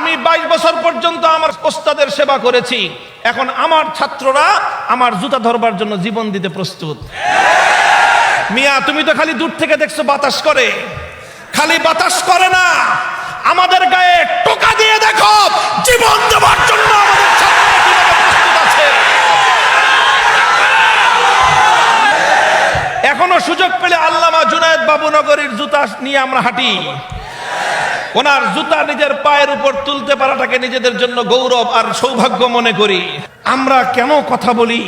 আমি 22 বছর পর্যন্ত আমার ওস্তাদের সেবা করেছি, এখন আমার ছাত্ররা আমার জুতা ধরবার জন্য জীবন দিতে প্রস্তুত। মিয়া, তুমি তো খালি দূর থেকে দেখছো বাতাস করে, খালি বাতাস করে না, আমাদের গায়ে টোকা দিয়ে দেখো জীবন দেওয়ার জন্য আমাদের ছাত্ররা কিভাবে প্রস্তুত আছে। এখনো সুযোগ পেলে আল্লামা জুনায়েদ বাবুনগরীর জুতা নিয়ে আমরা হাঁটি। ওনার জুতা নিজের পায়ের উপর তুলতে পারাটাকে নিজেদের জন্য গৌরব আর সৌভাগ্য মনে করি। আমরা কেন কথা বলি?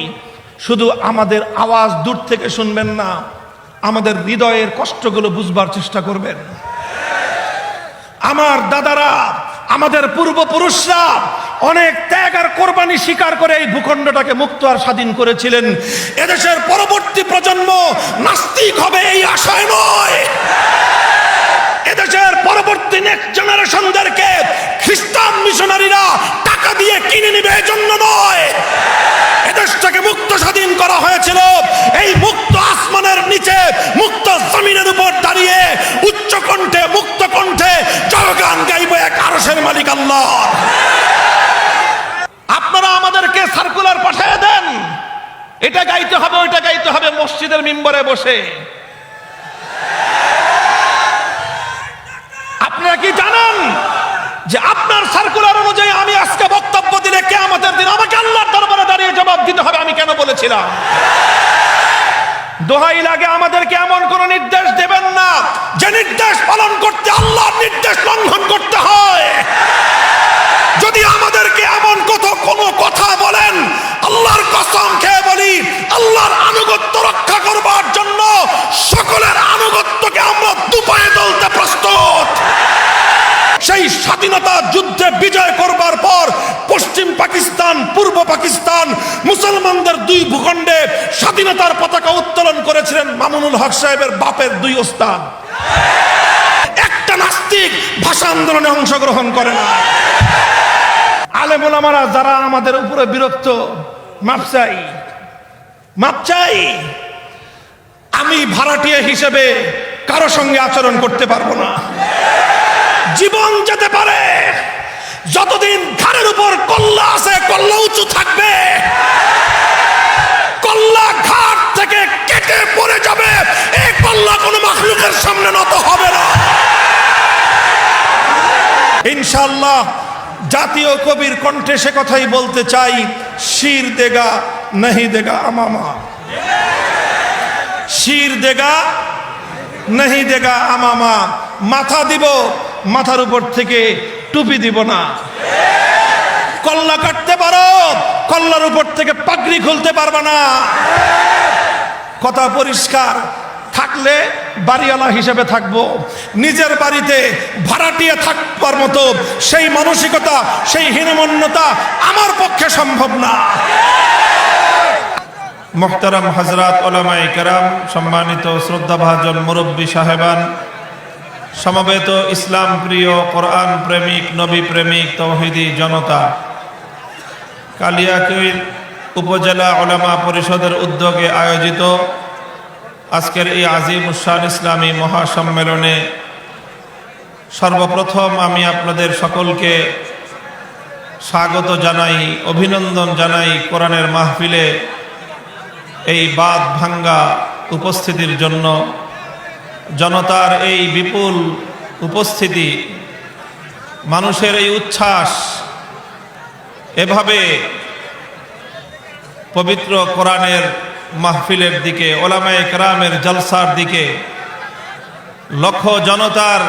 শুধু আমাদের আওয়াজ দূর থেকে শুনবেন না, আমাদের হৃদয়ের কষ্টগুলো বুঝবার চেষ্টা করবেন। আমার দাদারা, আমাদের পূর্বপুরুষরা অনেক ত্যাগ আর কোরবানি স্বীকার করে এই ভূখণ্ডটাকে মুক্ত আর স্বাধীন করেছিলেন। এদেশের পরবর্তী প্রজন্ম নাস্তিক হবে এই আশায় নয়, এদেশের পরবর্তী নেক্সট জেনারেশনদেরকে খ্রিস্টান মিশনারিরা টাকা দিয়ে কিনে নিবে এজন্য নয়। এদেশটাকে মুক্ত স্বাধীন করা হয়েছিল এই মুক্ত আসমানের নিচে, মুক্ত জমিনের উপর দাঁড়িয়ে উচ্চ কণ্ঠে, মুক্ত কণ্ঠে জয়গান গাইব এক আরশের মালিক আল্লাহ। আপনারা আমাদেরকে সার্কুলার পাঠিয়ে দেন, এটা গাইতে হবে, ওইটা গাইতে হবে, মসজিদের মিম্বরে বসে। আপনারা কি জানেন যে আপনার সার্কুলার অনুযায়ী আমি আজকে বক্তব্য দিলে কিয়ামতের দিন আমাকে আল্লাহর দরবারে দাঁড়িয়ে জবাব দিতে হবে আমি কেন বলেছিলাম? দোহাই লাগে আমাদেরকে এমন কোন নির্দেশ দেবেন না যে নির্দেশ পালন করতে আল্লাহর নির্দেশ লঙ্ঘন করতে হয়। যদি আমাদেরকে এমন কোনো কথা বলেন, আল্লাহর কসম খেয়ে বলি, আল্লাহর আনুগত্য রক্ষা করবার জন্য সকলের আনুগত্যকে আমরা দুপায়ে তুলতে প্রস্তুত। সেই স্বাধীনতা যুদ্ধে বিজয় করবার পর পশ্চিম পাকিস্তান, পূর্ব পাকিস্তান, মুসলমানদের দুই ভূখণ্ডে স্বাধীনতার পতাকা উত্তোলন করেছিলেন মামুনুল হক সাহেবের বাপের দুই ওস্তাদ। একটা নাস্তিক ভাষা আন্দোলনে অংশগ্রহণ করে না। আলেম ওলামারা যারা আমাদের উপরে বিরক্ত, মাপ চাই, মাপ চাই। আমি ভাড়াটিয়া হিসেবে কারো সঙ্গে আচরণ করতে পারবো না। জীবন যেতে পারে, যতদিন ঘাড়ের উপর কল্লা আছে কল্লা উঁচু থাকবে। কল্লা ঘাট থেকে কেটে পড়ে যাবে, এই কল্লা কোনো মাখলুকের সামনে নত হবে না ইনশাআল্লাহ। জাতীয় কবির কণ্ঠে সে কথাই বলতে চাই, শির দেগা नहीं देगा अमामा, শির দেগা नहीं देगा अमामा। মাথা দিব, মাথার উপর থেকে টুপি দিব না। কল্লা কাটতে পারো, কল্লার উপর থেকে পাগড়ি খুলতে পারবা না। কথা পরিষ্কার। থাকলে বাড়িওয়ালা হিসেবে থাকবো, নিজের বাড়িতে ভাড়াটিয়া থাকবার মতো সেই মানসিকতা, সেই হীনমন্যতা আমার পক্ষে সম্ভব না। মুহতারাম হযরত উলামায়ে কেরাম, সম্মানিত শ্রদ্ধাভাজন মুরব্বী সাহেবান, সমবেত ইসলাম প্রিয়, কোরআন প্রেমিক, নবী প্রেমিক, তৌহিদি জনতা, কালিয়াকৈর উপজেলা উলামা পরিষদের উদ্যোগে আয়োজিত আজকের এই আজিম উশান ইসলামী মহাসম্মেলনে সর্বপ্রথম আমি আপনাদের সকলকে স্বাগত জানাই, অভিনন্দন জানাই কোরআনের মাহফিলে এই বাদ ভাঙ্গা উপস্থিতির জন্য। জনতার এই বিপুল উপস্থিতি, মানুষের এই উচ্ছ্বাস, এভাবে পবিত্র কোরআনের মাহফিলের দিকে, ওলামায়ে কেরামের জলসার দিকে লক্ষ জনতার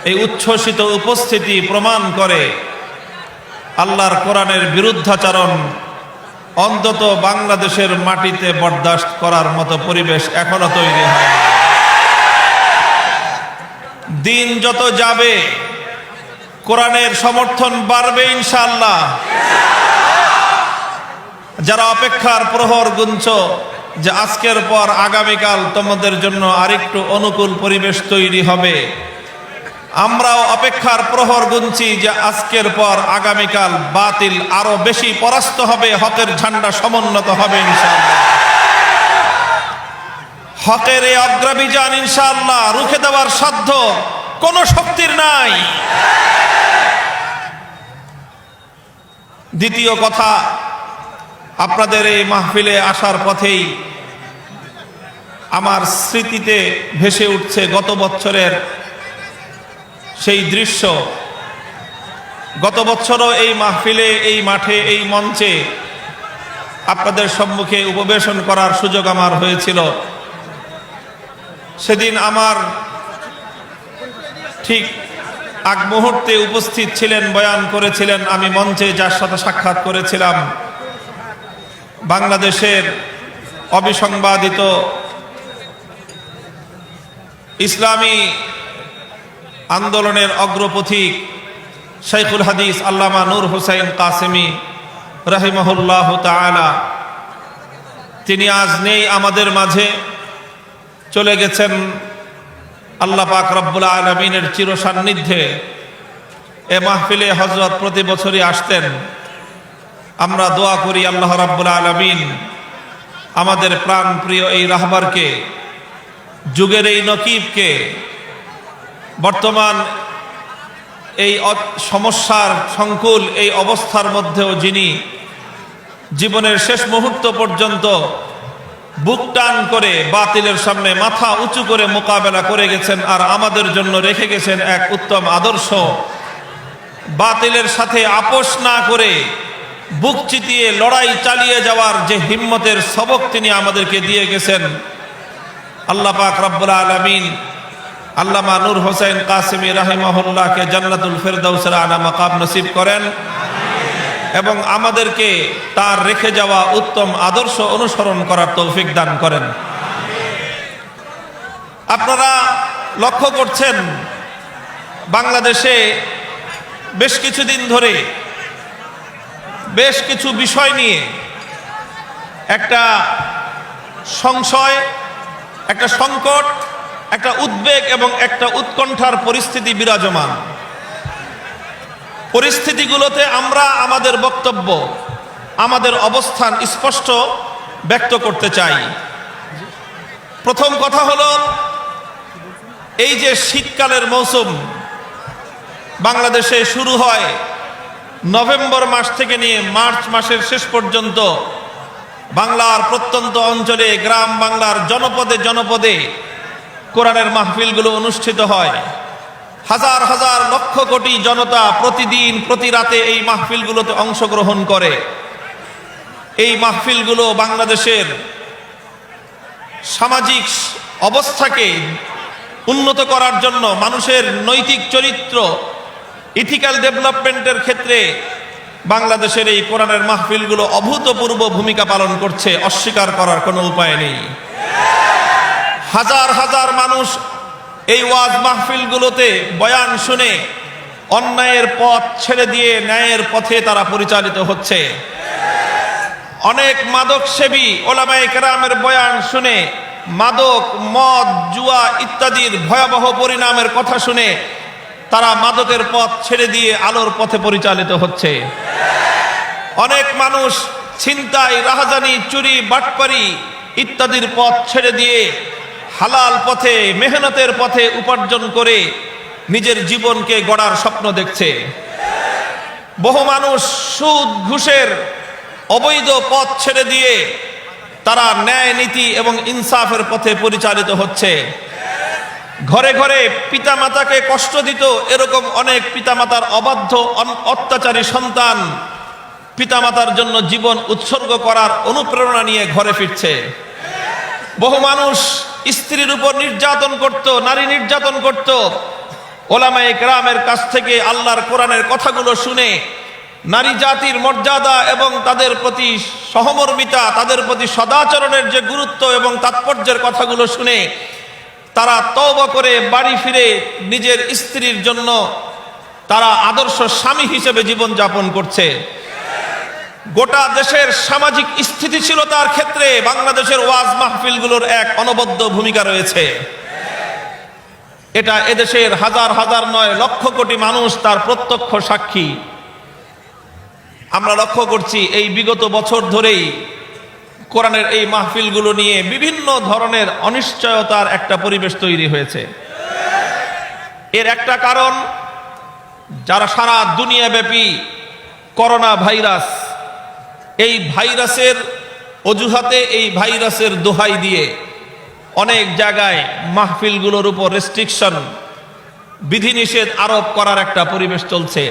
এই উচ্ছ্বসিত উপস্থিতি প্রমাণ করে আল্লাহর কোরআনের বিরুদ্ধাচরণ অন্তত বাংলাদেশের মাটিতে বরদাস্ত করার মতো পরিবেশ এখনো তৈরি হয়। দিন যত যাবে কোরআনের সমর্থন বাড়বে ইনশাআল্লাহ। যারা অপেক্ষার প্রহর গুনছ যে আজকের পর আগামীকাল তোমাদের জন্য আরেকটু অনুকূল পরিবেশ তৈরি হবে, আমরাও অপেক্ষার প্রহর গুনছি যে আজকের পর আগামীকাল বাতিল আরো বেশি পরাস্ত হবে, হকের ঝান্ডা সমুন্নত হবে ইনশাআল্লাহ। হকের এই অগ্রাভিযান ইনশাআল্লাহ রুখে দেওয়ার সাধ্য কোন শক্তির নাই। দ্বিতীয় কথা, আপনাদের এই মাহফিলে আসার পথেই আমার স্মৃতিতে ভেসে উঠছে গত বছরের সেই দৃশ্য। গত বছরও এই মাহফিলে, এই মাঠে, এই মঞ্চে আপনাদের সম্মুখে উপবেশন করার সুযোগ আমার হয়েছিল। সেদিন আমার ঠিক আগ মুহূর্তে উপস্থিত ছিলেন, বয়ান করেছিলেন, আমি মঞ্চে যার সাথে সাক্ষাৎ করেছিলাম বাংলাদেশের অবিসংবাদিত ইসলামী আন্দোলনের অগ্রপথিক শাইখুল হাদিস আল্লামা নূর হোসেন কাসেমি রাহিমাহুল্লাহ তাআলা। তিনি আজ নেই আমাদের মাঝে, চলে গেছেন আল্লাহ পাক রব্বুল আলামিনের চির সান্নিধ্যে। এ মাহফিলে হযরত প্রতি বছরই আসতেন। আমরা দোয়া করি আল্লাহ রাব্বুল আলামিন আমাদের প্রাণ প্রিয় এই রাহবারকে, যুগের এই নকিবকে, বর্তমান এই সমস্যার সংকুল এই অবস্থার মধ্যেও যিনি জীবনের শেষ মুহূর্ত পর্যন্ত বুক টান করে বাতিলের সামনে মাথা উঁচু করে মোকাবেলা করে গেছেন আর আমাদের জন্য রেখে গেছেন এক উত্তম আদর্শ। বাতিলের সাথে আপোষ না করে বুক চিতিয়ে লড়াই চালিয়ে যাওয়ার যে হিম্মতের সবক তিনি আমাদেরকে দিয়ে গেছেন, আল্লাহ পাক রব্বুল আলামিন আল্লামা নূর হোসেন কাসেমি রাহিমাহুল্লাহকে জান্নাতুল ফেরদাউসের আলা মাকাম নসিব করেন এবং আমাদেরকে তার রেখে যাওয়া উত্তম আদর্শ অনুসরণ করার তৌফিক দান করেন। আপনারা লক্ষ্য করছেন বাংলাদেশে বেশ কিছুদিন ধরে বেশ কিছু বিষয় নিয়ে একটা সংশয়, একটা সংকট, একটা উদ্বেগ এবং একটা উৎকণ্ঠার পরিস্থিতি বিরাজমান। পরিস্থিতিগুলোতে আমরা আমাদের বক্তব্য, আমাদের অবস্থান স্পষ্ট ব্যক্ত করতে চাই। প্রথম কথা হলো, এই যে শীতকালের মৌসুম বাংলাদেশে শুরু হয় নভেম্বর মাস থেকে নিয়ে মার্চ মাসের শেষ পর্যন্ত, বাংলার প্রত্যন্ত অঞ্চলে, গ্রাম বাংলার জনপদে জনপদে কোরআনের মাহফিলগুলো অনুষ্ঠিত হয়। হাজার হাজার লক্ষ কোটি জনতা প্রতিদিন প্রতি রাতে এই মাহফিলগুলোতে অংশগ্রহণ করে। এই মাহফিলগুলো বাংলাদেশের সামাজিক অবস্থাকে উন্নত করার জন্য, মানুষের নৈতিক চরিত্র, ইথিক্যাল ডেভেলপমেন্টের ক্ষেত্রে বাংলাদেশের এই কোরআনের মাহফিলগুলো অভূতপূর্ব ভূমিকা পালন করছে, অস্বীকার করার কোনো উপায় নেই। হাজার হাজার মানুষ এই ওয়াজ মাহফিলগুলোতে বয়ান শুনে অন্যায়ের পথ ছেড়ে দিয়ে ন্যায়ের পথে তারা পরিচালিত হচ্ছে। অনেক মাদক সেবী ওলামায়ে কেরামের বয়ান শুনে মাদক, মদ, জুয়া ইত্যাদির ভয়াবহ পরিণামের কথা শুনে তারা মাদকের পথ ছেড়ে দিয়ে আলোর পথে পরিচালিত হচ্ছে। অনেক মানুষ ছিনতাই, রাহাজানি, চুরি, বাটপারি ইত্যাদির পথ ছেড়ে দিয়ে হালাল পথে, মেহনতের পথে উপার্জন করে নিজের জীবনকে গড়ার স্বপ্ন দেখছে। বহু মানুষ সুদ, ঘুষের অবৈধ পথ ছেড়ে দিয়ে তারা ন্যায়, নীতি এবং ইনসাফের পথে পরিচালিত হচ্ছে। ঘরে ঘরে পিতামাতাকে কষ্ট দিত এরকম অনেক পিতামাতার অবাধ্য অত্যাচারী সন্তান পিতামাতার জন্য জীবন উৎসর্গ করার অনুপ্রেরণা নিয়ে ঘরে ফিরছে। বহু মানুষ স্ত্রীর উপর নির্যাতন করত, নারী নির্যাতন করত। ওলামায়ে কেরামের কাছ থেকে আল্লাহর কোরআনের কথাগুলো শুনে নারী জাতির মর্যাদা এবং তাদের প্রতি সহমর্মিতা, তাদের প্রতি সদাচরণের যে গুরুত্ব এবং তাৎপর্যের কথাগুলো শুনে তারা তওবা করে বাড়ি ফিরে নিজের স্ত্রীর জন্য তারা আদর্শ স্বামী হিসেবে জীবন যাপন করছে। গোটা দেশের সামাজিক স্থিতিশীলতার ক্ষেত্রে বাংলাদেশের ওয়াজ মাহফিলগুলোর এক অনবদ্য ভূমিকা রয়েছে। এটা এদেশের হাজার হাজার নয়, লক্ষ কোটি মানুষ তার প্রত্যক্ষ সাক্ষী। আমরা লক্ষ্য করছি এই বিগত বছর ধরেই কোরআনের এই মাহফিলগুলো নিয়ে বিভিন্ন ধরনের অনিশ্চয়তার একটা পরিবেশ তৈরি হয়েছে। এর একটা কারণ, যারা সারা দুনিয়াব্যাপী করোনা ভাইরাস, এই ভাইরাসের অজুহাতে, এই ভাইরাসের দোহাই দিয়ে অনেক জায়গায় মাহফিলগুলোর উপর রেস্ট্রিকশন, বিধিনিষেধ আরোপ করার একটা পরিবেশ চলছে।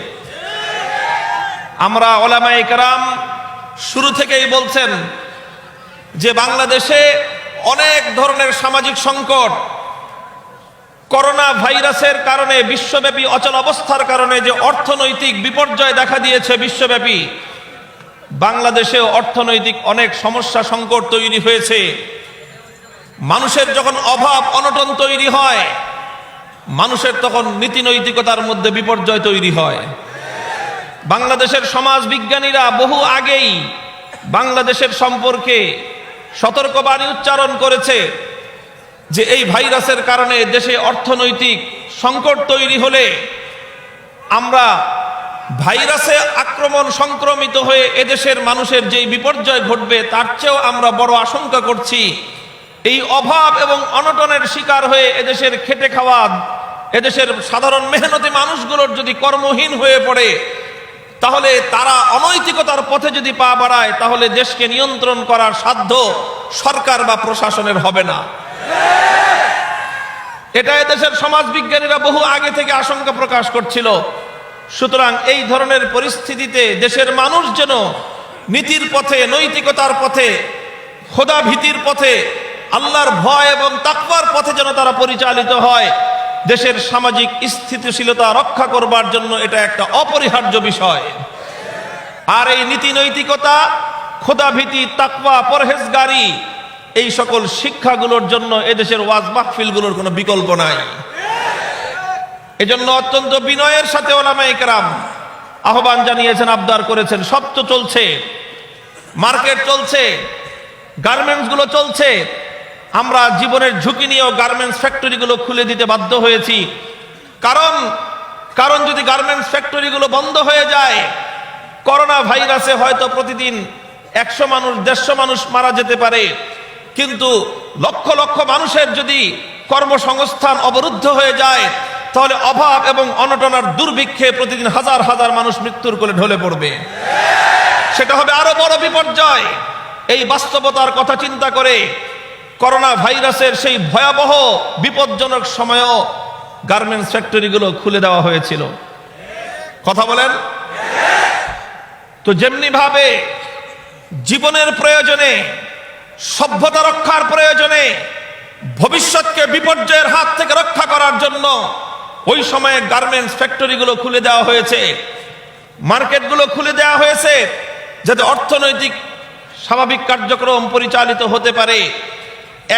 আমরা উলামায়ে কেরাম শুরু থেকেই বলছেন যে বাংলাদেশে অনেক ধরনের সামাজিক সংকট, করোনা ভাইরাসের কারণে বিশ্বব্যাপী অচল অবস্থার কারণে যে অর্থনৈতিক বিপর্যয় দেখা দিয়েছে বিশ্বব্যাপী, বাংলাদেশে অর্থনৈতিক অনেক সমস্যা সংকট তৈরি হয়েছে। মানুষের যখন অভাব অনটন তৈরি হয়, মানুষের তখন নীতি নৈতিকতার মধ্যে বিপর্যয় তৈরি হয়। বাংলাদেশের সমাজ বিজ্ঞানীরা বহু আগেই বাংলাদেশের সম্পর্কে সতর্কবাণী উচ্চারণ করেছে যে এই ভাইরাসের কারণে দেশে অর্থনৈতিক সংকট তৈরি হলে আমরা ভাইরাসে আক্রমণ সংক্রমিত হয়ে এদেশের মানুষের যেই বিপর্যয় ঘটবে তার চেয়েও আমরা বড় আশঙ্কা করছি এই অভাব এবং অনটনের শিকার হয়ে এদেশের খেটে খাওয়া, এদেশের সাধারণ মেহনতি মানুষগুলোর যদি কর্মহীন হয়ে পড়ে, তাহলে তারা অনৈতিকতার পথে যদি পা বাড়ায়, তাহলে দেশকে নিয়ন্ত্রণ করার সাধ্য সরকার বা প্রশাসনের হবে না। এটা এদেশের সমাজ বিজ্ঞানীরা বহু আগে থেকে আশঙ্কা প্রকাশ করছিল। সুতরাং এই ধরনের পরিস্থিতিতে দেশের মানুষ যেন নীতির পথে, নৈতিকতার পথে, খোদা ভীতির পথে, আল্লাহর ভয় এবং তাকওয়ার পথে যেন তারা পরিচালিত হয়, দেশের সামাজিক স্থিতিশীলতা রক্ষা করবার জন্য এটা একটা অপরিহার্য বিষয়। আর এই নীতি নৈতিকতা, খোদা ভীতি, তাকওয়া, পরহেজগারি, এই সকল শিক্ষাগুলোর জন্য এদেশের ওয়াজ মাহফিলগুলোর কোনো বিকল্প নাই। এজন্য অত্যন্ত বিনয়ের সাথে উলামায়ে কেরাম আহ্বান জানিয়েছেন, আবদার করেছেন। সব তো চলছে, মার্কেট চলছে, গার্মেন্টস গুলো চলছে, আমরা জীবনের ঝুঁকি নিয়েও গার্মেন্টস ফ্যাক্টরিগুলো খুলে দিতে বাধ্য হয়েছি। কারণ যদি গার্মেন্টস ফ্যাক্টরিগুলো বন্ধ হয়ে যায়, করোনা ভাইরাসে হয়তো প্রতিদিন 100 মানুষ, 150 মানুষ মারা যেতে পারে, কিন্তু লক্ষ লক্ষ মানুষের যদি কর্মসংস্থান অবরুদ্ধ হয়ে যায়, তাহলে অভাব এবং অনটনার দুর্ভিক্ষে প্রতিদিন হাজার হাজার মানুষ মৃত্যুর কোলে ঢলে পড়বে। সেটা হবে আরো বড় বিপর্যয়। এই বাস্তবতার কথা চিন্তা করে করোনা ভাইরাসের সেই ভয়াবহ বিপজ্জনক সময়ও গার্মেন্টস ফ্যাক্টরিগুলো খুলে দেওয়া হয়েছিল। কথা বলেন তো। যেমনি ভাবে জীবনের প্রয়োজনে, সভ্যতা রক্ষার প্রয়োজনে, ভবিষ্যৎকে বিপর্যয়ের হাত থেকে রক্ষা করার জন্য ওই সময়ে গার্মেন্টস ফ্যাক্টরিগুলো খুলে দেওয়া হয়েছে, মার্কেটগুলো খুলে দেওয়া হয়েছে, যাতে অর্থনৈতিক স্বাভাবিক কার্যক্রম পরিচালিত হতে পারে।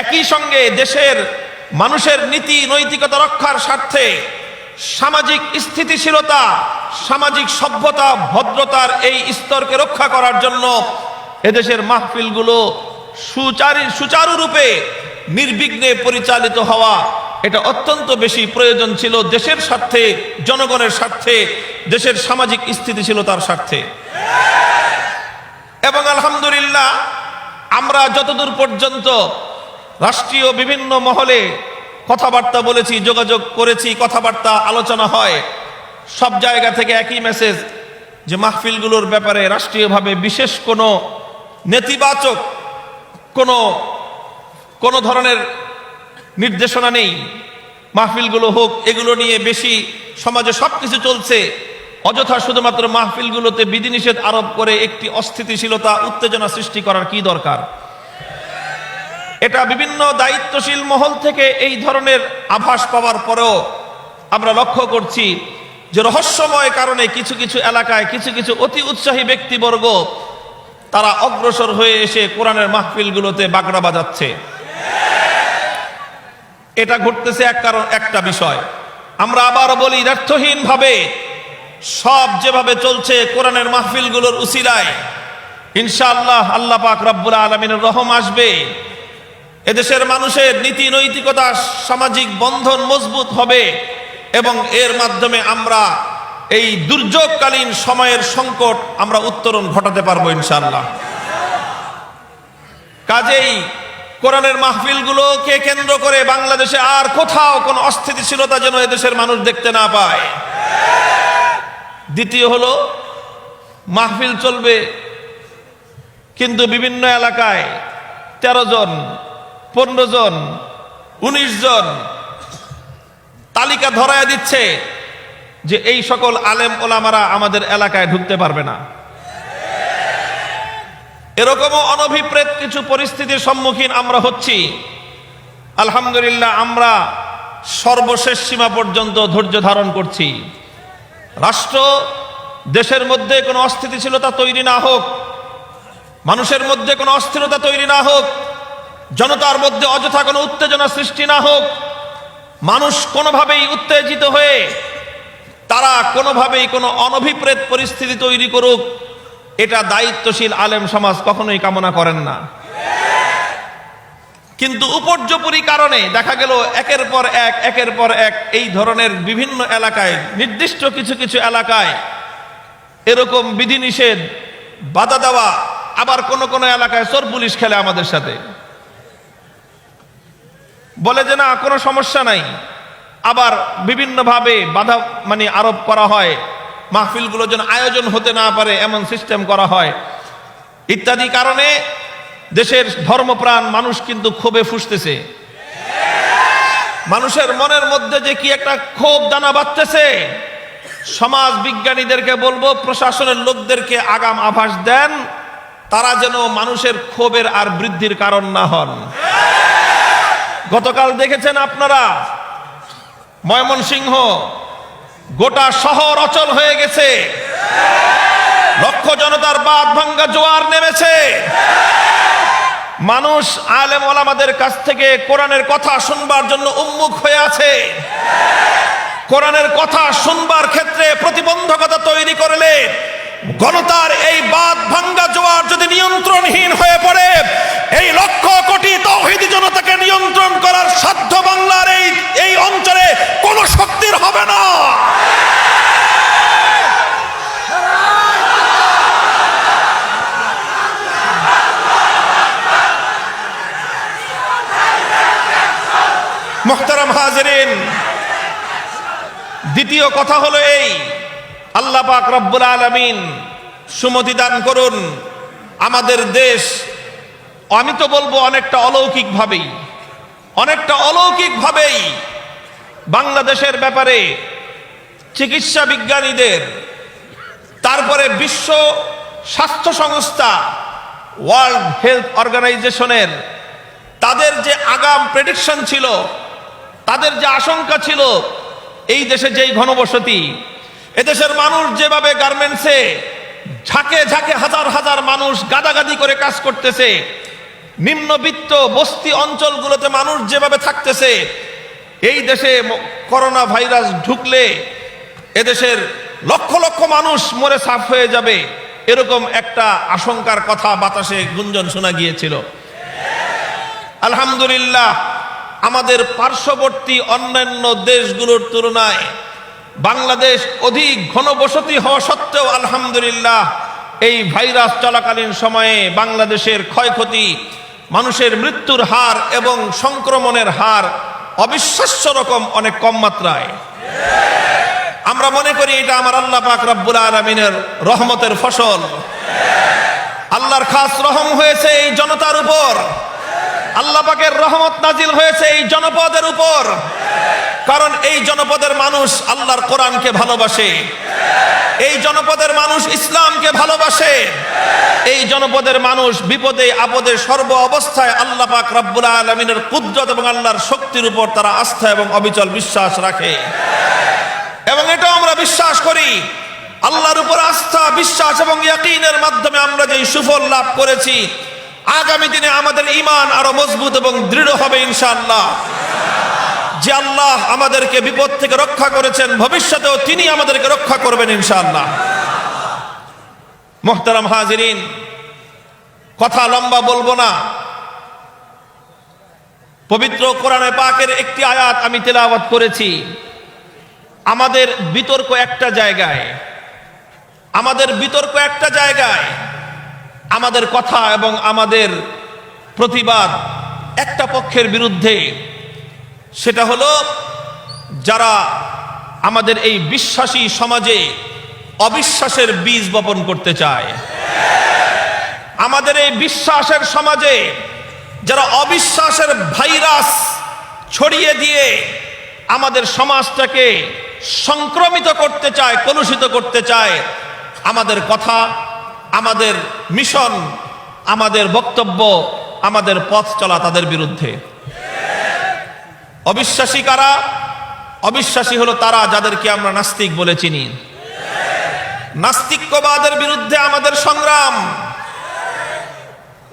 একই সঙ্গে দেশের মানুষের নীতি নৈতিকতা রক্ষার স্বার্থে সামাজিক স্থিতিশীলতা, সামাজিক সভ্যতা, ভদ্রতার এই স্তরকে রক্ষা করার জন্য এদেশের মাহফিলগুলো সুচারুরূপে নির্বিঘ্নে পরিচালিত হওয়া এটা অত্যন্ত বেশি প্রয়োজন ছিল দেশের স্বার্থে, জনগণের স্বার্থে, দেশের সামাজিক স্থিতিশীলতার স্বার্থে। এবং আলহামদুলিল্লাহ আমরা যতদূর পর্যন্ত রাষ্ট্রীয় বিভিন্ন মহলে কথাবার্তা বলেছি, যোগাযোগ করেছি, কথাবার্তা আলোচনা হয়, সব জায়গা থেকে একই মেসেজ যে মাহফিলগুলোর ব্যাপারে রাষ্ট্রীয়ভাবে বিশেষ কোনো নেতিবাচক কোনো ধরনের নির্দেশনা নেই। মাহফিলগুলো হোক, এগুলো নিয়ে বেশি সমাজে সবকিছু চলছে, অযথা শুধুমাত্র মাহফিলগুলোতে বিধিনিষেধ আরোপ করে একটি অস্থিতিশীলতা, উত্তেজনা সৃষ্টি করার কি দরকার? এটা বিভিন্ন দায়িত্বশীল মহল থেকে এই ধরনের আভাস পাওয়ার পরেও আমরা লক্ষ্য করছি যে রহস্যময় কারণে কিছু কিছু এলাকায় কিছু কিছু অতি উৎসাহী ব্যক্তিবর্গ তারা অগ্রসর হয়ে এসে কোরআনের মাহফিলগুলোতে বাগড়া বাজাচ্ছে। এটা ঘটতেছে একটা বিষয়। আমরা আবার বলি, ব্যর্থহীন ভাবে সব যেভাবে চলছে কোরআনের মাহফিলগুলোর উসিলায় ইনশাআল্লাহ আল্লাহ পাক রব্বুল আলামিনের রহম আসবে, এদেশের মানুষের নীতি নৈতিকতা, সামাজিক বন্ধন মজবুত হবে এবং এর মাধ্যমে আমরা এই দুর্যোগকালীন সময়ের সংকট আমরা উত্তরণ ঘটাতে পারবো ইনশাআল্লাহ। কাজেই কোরআনের মাহফিলগুলোকে কেন্দ্র করে বাংলাদেশে আর কোথাও কোনো অস্থিতিশীলতা যেন এদেশের মানুষ দেখতে না পায়। দ্বিতীয় হলো, মাহফিল চলবে, কিন্তু বিভিন্ন এলাকায় 13 জন, 15 জন, 19 জন তালিকা ধরায় দিচ্ছে যে এই সকল আলেম ওলামারা আমাদের এলাকায় ঢুকতে পারবে না। এরকমও অনভিপ্রেত কিছু পরিস্থিতির সম্মুখীন আমরা হচ্ছি। আলহামদুলিল্লাহ, আমরা সর্বশেষ সীমা পর্যন্ত ধৈর্য ধারণ করছি। রাষ্ট্র দেশের মধ্যে কোনো অস্থিতিশীলতা তৈরি না হোক, মানুষের মধ্যে কোনো অস্থিরতা তৈরি না হোক, জনতার মধ্যে অযথা কোনো উত্তেজনা সৃষ্টি না হোক, মানুষ কোনোভাবেই উত্তেজিত হয়ে তারা কোনোভাবেই কোনো অনভিপ্রেত পরিস্থিতি তৈরি করুক, এটা দায়িত্বশীল আলেম সমাজ কখনোই কামনা করেন না। কিন্তু উপর্যুপরি কারণে দেখা গেল একের পর এক এই ধরনের বিভিন্ন এলাকায়, নির্দিষ্ট কিছু কিছু এলাকায় এরকম বিধিনিষেধ, বাধা দেওয়া, আবার কোন কোন এলাকায় চোর পুলিশ খেলে আমাদের সাথে, বলে যে না কোনো সমস্যা নাই, আবার বিভিন্নভাবে বাধা আরোপ করা হয়, মাহফিলগুলো যেন আয়োজন হতে না পারে এমন সিস্টেম করা হয় ইত্যাদি কারণে দেশের ধর্মপ্রাণ মানুষ কিন্তু ক্ষোভে ফুঁসতেছে। মানুষের মনের মধ্যে যে কি একটা ক্ষোভ দানা বাঁধতেছে। সমাজ বিজ্ঞানীদেরকে বলবো, প্রশাসনের লোকদেরকে আগাম আভাস দেন, তারা যেন মানুষের ক্ষোভের আর বৃদ্ধির কারণ না হন। গতকাল দেখেছেন আপনারা, ময়মনসিংহ গোটা শহর অচল হয়ে গেছে, লক্ষ জনতার বাঁধ ভাঙ্গা জোয়ার নেমেছে। মানুষ আলেম ওলামাদের কাছ থেকে কোরআনের কথা শুনবার জন্য উন্মুখ হয়ে আছে। কোরআনের কথা শুনবার ক্ষেত্রে প্রতিবন্ধকতা তৈরি করলে গণতার এই বাঁধ ভাঙ্গা জোয়ার যদি নিয়ন্ত্রণহীন হয়ে পড়ে, এই লক্ষ কোটি তাওহীদি জনতাকে নিয়ন্ত্রণ করার সাধ্য বাংলার এই অঞ্চলে কোনো শক্তির হবে না। মুহতারাম হাজিরিন, দ্বিতীয় কথা হলো এই, আল্লাহ পাক রব্বুল আলামিন সুমতি দান করুন আমাদের দেশ, আমি তো বলবো অনেকটা অলৌকিকভাবেই বাংলাদেশের ব্যাপারে চিকিৎসা বিজ্ঞানীদের, তারপরে বিশ্ব স্বাস্থ্য সংস্থা, ওয়ার্ল্ড হেলথ অর্গানাইজেশনের তাদের যে আগাম প্রেডিকশন ছিল, তাদের যে আশঙ্কা ছিল, এই দেশে যেই ঘনবসতি, এদেশের মানুষ যেভাবে গার্মেন্টসে ঝাঁকে ঝাঁকে হাজার হাজার মানুষ গাদাগাদি করে কাজ করতেছে, নিম্নবিত্ত বস্তি অঞ্চলগুলোতে মানুষ যেভাবে থাকতেছে, এই দেশে করোনা ভাইরাস ঢুকলে এদেশের লক্ষ লক্ষ মানুষ মরে সাফ হয়ে যাবে, এরকম একটা আশঙ্কার কথা বাতাসে গুঞ্জন শোনা গিয়েছিল। আলহামদুলিল্লাহ, আমাদের পার্শ্ববর্তী অন্যান্য দেশগুলোর তুলনায় বাংলাদেশ অধিক ঘনবসতি হওয়া সত্ত্বেও আলহামদুলিল্লাহ এই ভাইরাস চলাকালীন সময়ে বাংলাদেশের ক্ষয়ক্ষতি, মানুষের মৃত্যুর হার এবং সংক্রমণের হার অবিশ্বাস্য রকম অনেক কম মাত্রায়। আমরা মনে করি এটা আমার আল্লাহ পাক রব্বুল আলামিনের রহমতের ফসল। আল্লাহর খাস রহম হয়েছে এই জনতার উপর, আল্লাহ পাকের রহমত নাজিল হয়েছে এই জনপদের উপর, কারণ এই জনপদের মানুষ আল্লাহর কোরআনকে ভালোবাসে, এই জনপদের মানুষ ইসলামকে ভালোবাসে, এই জনপদের মানুষ বিপদে আপদে সর্ব অবস্থায় আল্লাহ পাক রব্বুল আলামিনের কুদরত এবং আল্লাহর শক্তির উপর তারা আস্থা এবং অবিচল বিশ্বাস রাখে। এবং এটাও আমরা বিশ্বাস করি, আল্লাহর উপর আস্থা, বিশ্বাস এবং ইয়াকিনের মাধ্যমে আমরা যে সুফল লাভ করেছি, আগামী দিনে আমাদের ঈমান আরো মজবুত এবং দৃঢ় হবে ইনশাআল্লাহ। যে আল্লাহ আমাদেরকে বিপদ থেকে রক্ষা করেছেন, ভবিষ্যতেও তিনি আমাদেরকে রক্ষা করবেন ইনশাআল্লাহ। মুহতারাম হাজিরিন, কথা লম্বা বলবো না, পবিত্র কোরআনে পাকের একটি আয়াত আমি তেলাওয়াত করেছি। আমাদের বিতর্ক একটা জায়গায়, আমাদের কথা এবং আমাদের প্রতিবাদ একটা পক্ষের বিরুদ্ধে, সেটা হলো যারা আমাদের এই বিশ্বাসী সমাজে অবিশ্বাসের বীজ বপন করতে চায়। আমাদের এই বিশ্বাসের সমাজে যারা অবিশ্বাসের ভাইরাস ছড়িয়ে দিয়ে আমাদের সমাজটাকে সংক্রমিত করতে চায়, কলুষিত করতে চায়, আমাদের কথা, আমাদের মিশন, আমাদের বক্তব্য, আমাদের পথ চলা তাদের বিরুদ্ধে। অবিশ্বাসী কারা? অবিশ্বাসী হলো তারা যাদেরকে আমরা নাস্তিক বলে চিনি। নাস্তিক্যবাদের বিরুদ্ধে আমাদের সংগ্রাম।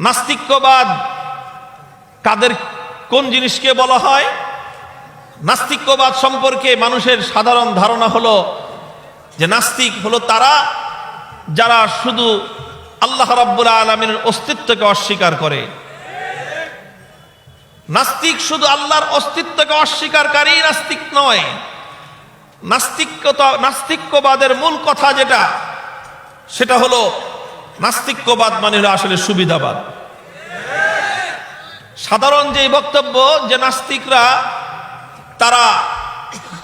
নাস্তিক্যবাদ কাদের, কোন জিনিসকে বলা হয়? নাস্তিক্যবাদ সম্পর্কে মানুষের সাধারণ ধারণা হলো যে নাস্তিক হলো তারা যারা শুধু আল্লাহ রাব্বুল আলামিনের অস্তিত্বকে অস্বীকার করে। নাস্তিক শুধু আল্লাহর অস্তিত্বকে অস্বীকারী নাস্তিক নয়। নাস্তিক্যবাদের মূল কথা যেটা, সেটা হলো নাস্তিক্যবাদ মানে হলো আসলে সুবিধাবাদ। সাধারণ যে বক্তব্য যে নাস্তিকরা তারা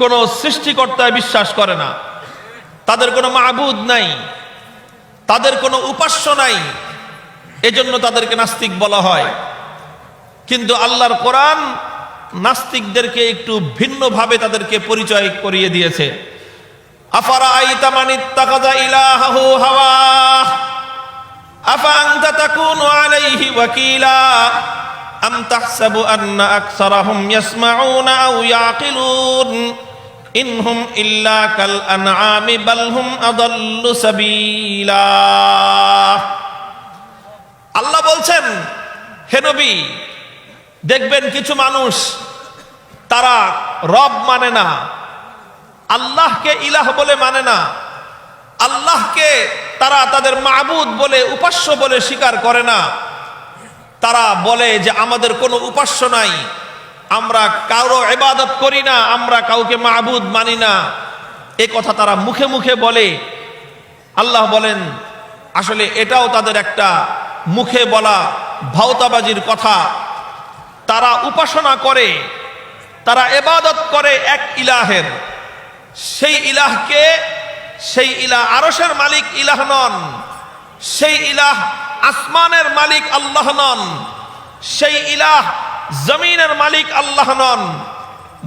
কোনো সৃষ্টিকর্তায় বিশ্বাস করে না, তাদের কোনো মাবুদ নাই, তাদের কোনো উপাস্য নাই, এজন্য তাদেরকে নাস্তিক বলা হয়। কিন্তু আল্লাহর কোরআন নাস্তিকদেরকে একটু ভিন্নভাবে তাদেরকে পরিচয় করিয়ে দিয়েছে। আফারাআইতা মান ইত্তাখাযা ইলাহাহু হাওয়া আফা আনতা তাকুনু আলাইহি ওয়াকিলা আম তাহসাবু আন্না আকসারাহুম ইয়াসমাউনা আও ইয়াকিলুন ইনহুম ইল্লা কাল আনআমি বাল হুম আদাল্লু সাবিলা। আল্লাহ বলছেন, হে নবী, দেখবেন কিছু মানুষ তারা রব মানে না, আল্লাহকে ইলাহ বলে মানে না, আল্লাহকে তারা তাদের মাবুদ বলে, উপাস্য বলে স্বীকার করে না। তারা বলে যে আমাদের কোনো উপাস্য নাই, আমরা কারো ইবাদত করি না, আমরা কাউকে মাবুদ মানি না। এই কথা তারা মুখে মুখে বলে। আল্লাহ বলেন আসলে এটাও তাদের একটা মুখে বলা ভাওতাবাজির কথা। তারা উপাসনা করে, তারা ইবাদত করে এক ইলাহের। সেই ইলাহকে, সেই ইলাহ আরশের মালিক ইলাহ নন, সেই ইলাহ আসমানের মালিক আল্লাহ নন, সেই ইলাহ জমিনের মালিক আল্লাহ নন,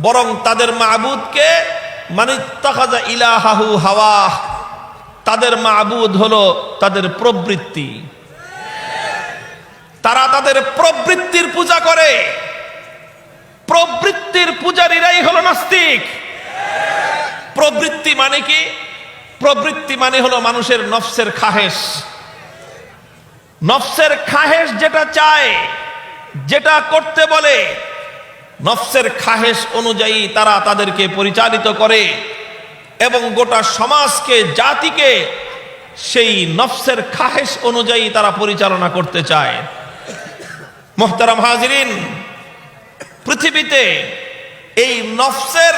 বরং তাদের মাবুদকে মানিত্তাখাযা ইলাহাহু হাওয়া, তাদের মাবুদ হলো তাদের প্রবৃত্তি। তারা তাদের প্রবৃত্তির পূজা করে। প্রবৃত্তির পূজারীরাই হলো নাস্তিক। প্রবৃত্তি মানে কি? প্রবৃত্তি মানে হলো মানুষের নফসের খাহেশ। নফসের খাহেশ যেটা চায়, যেটা করতে বলে, নফসের খাহেশ অনুযায়ী তারা তাদেরকে পরিচালিত করে এবং গোটা সমাজকে, জাতিকে সেই নফসের খাহেশ অনুযায়ী তারা পরিচালনা করতে চায়। মুহতারাম হাজিরিন, পৃথিবীতে এই নফসের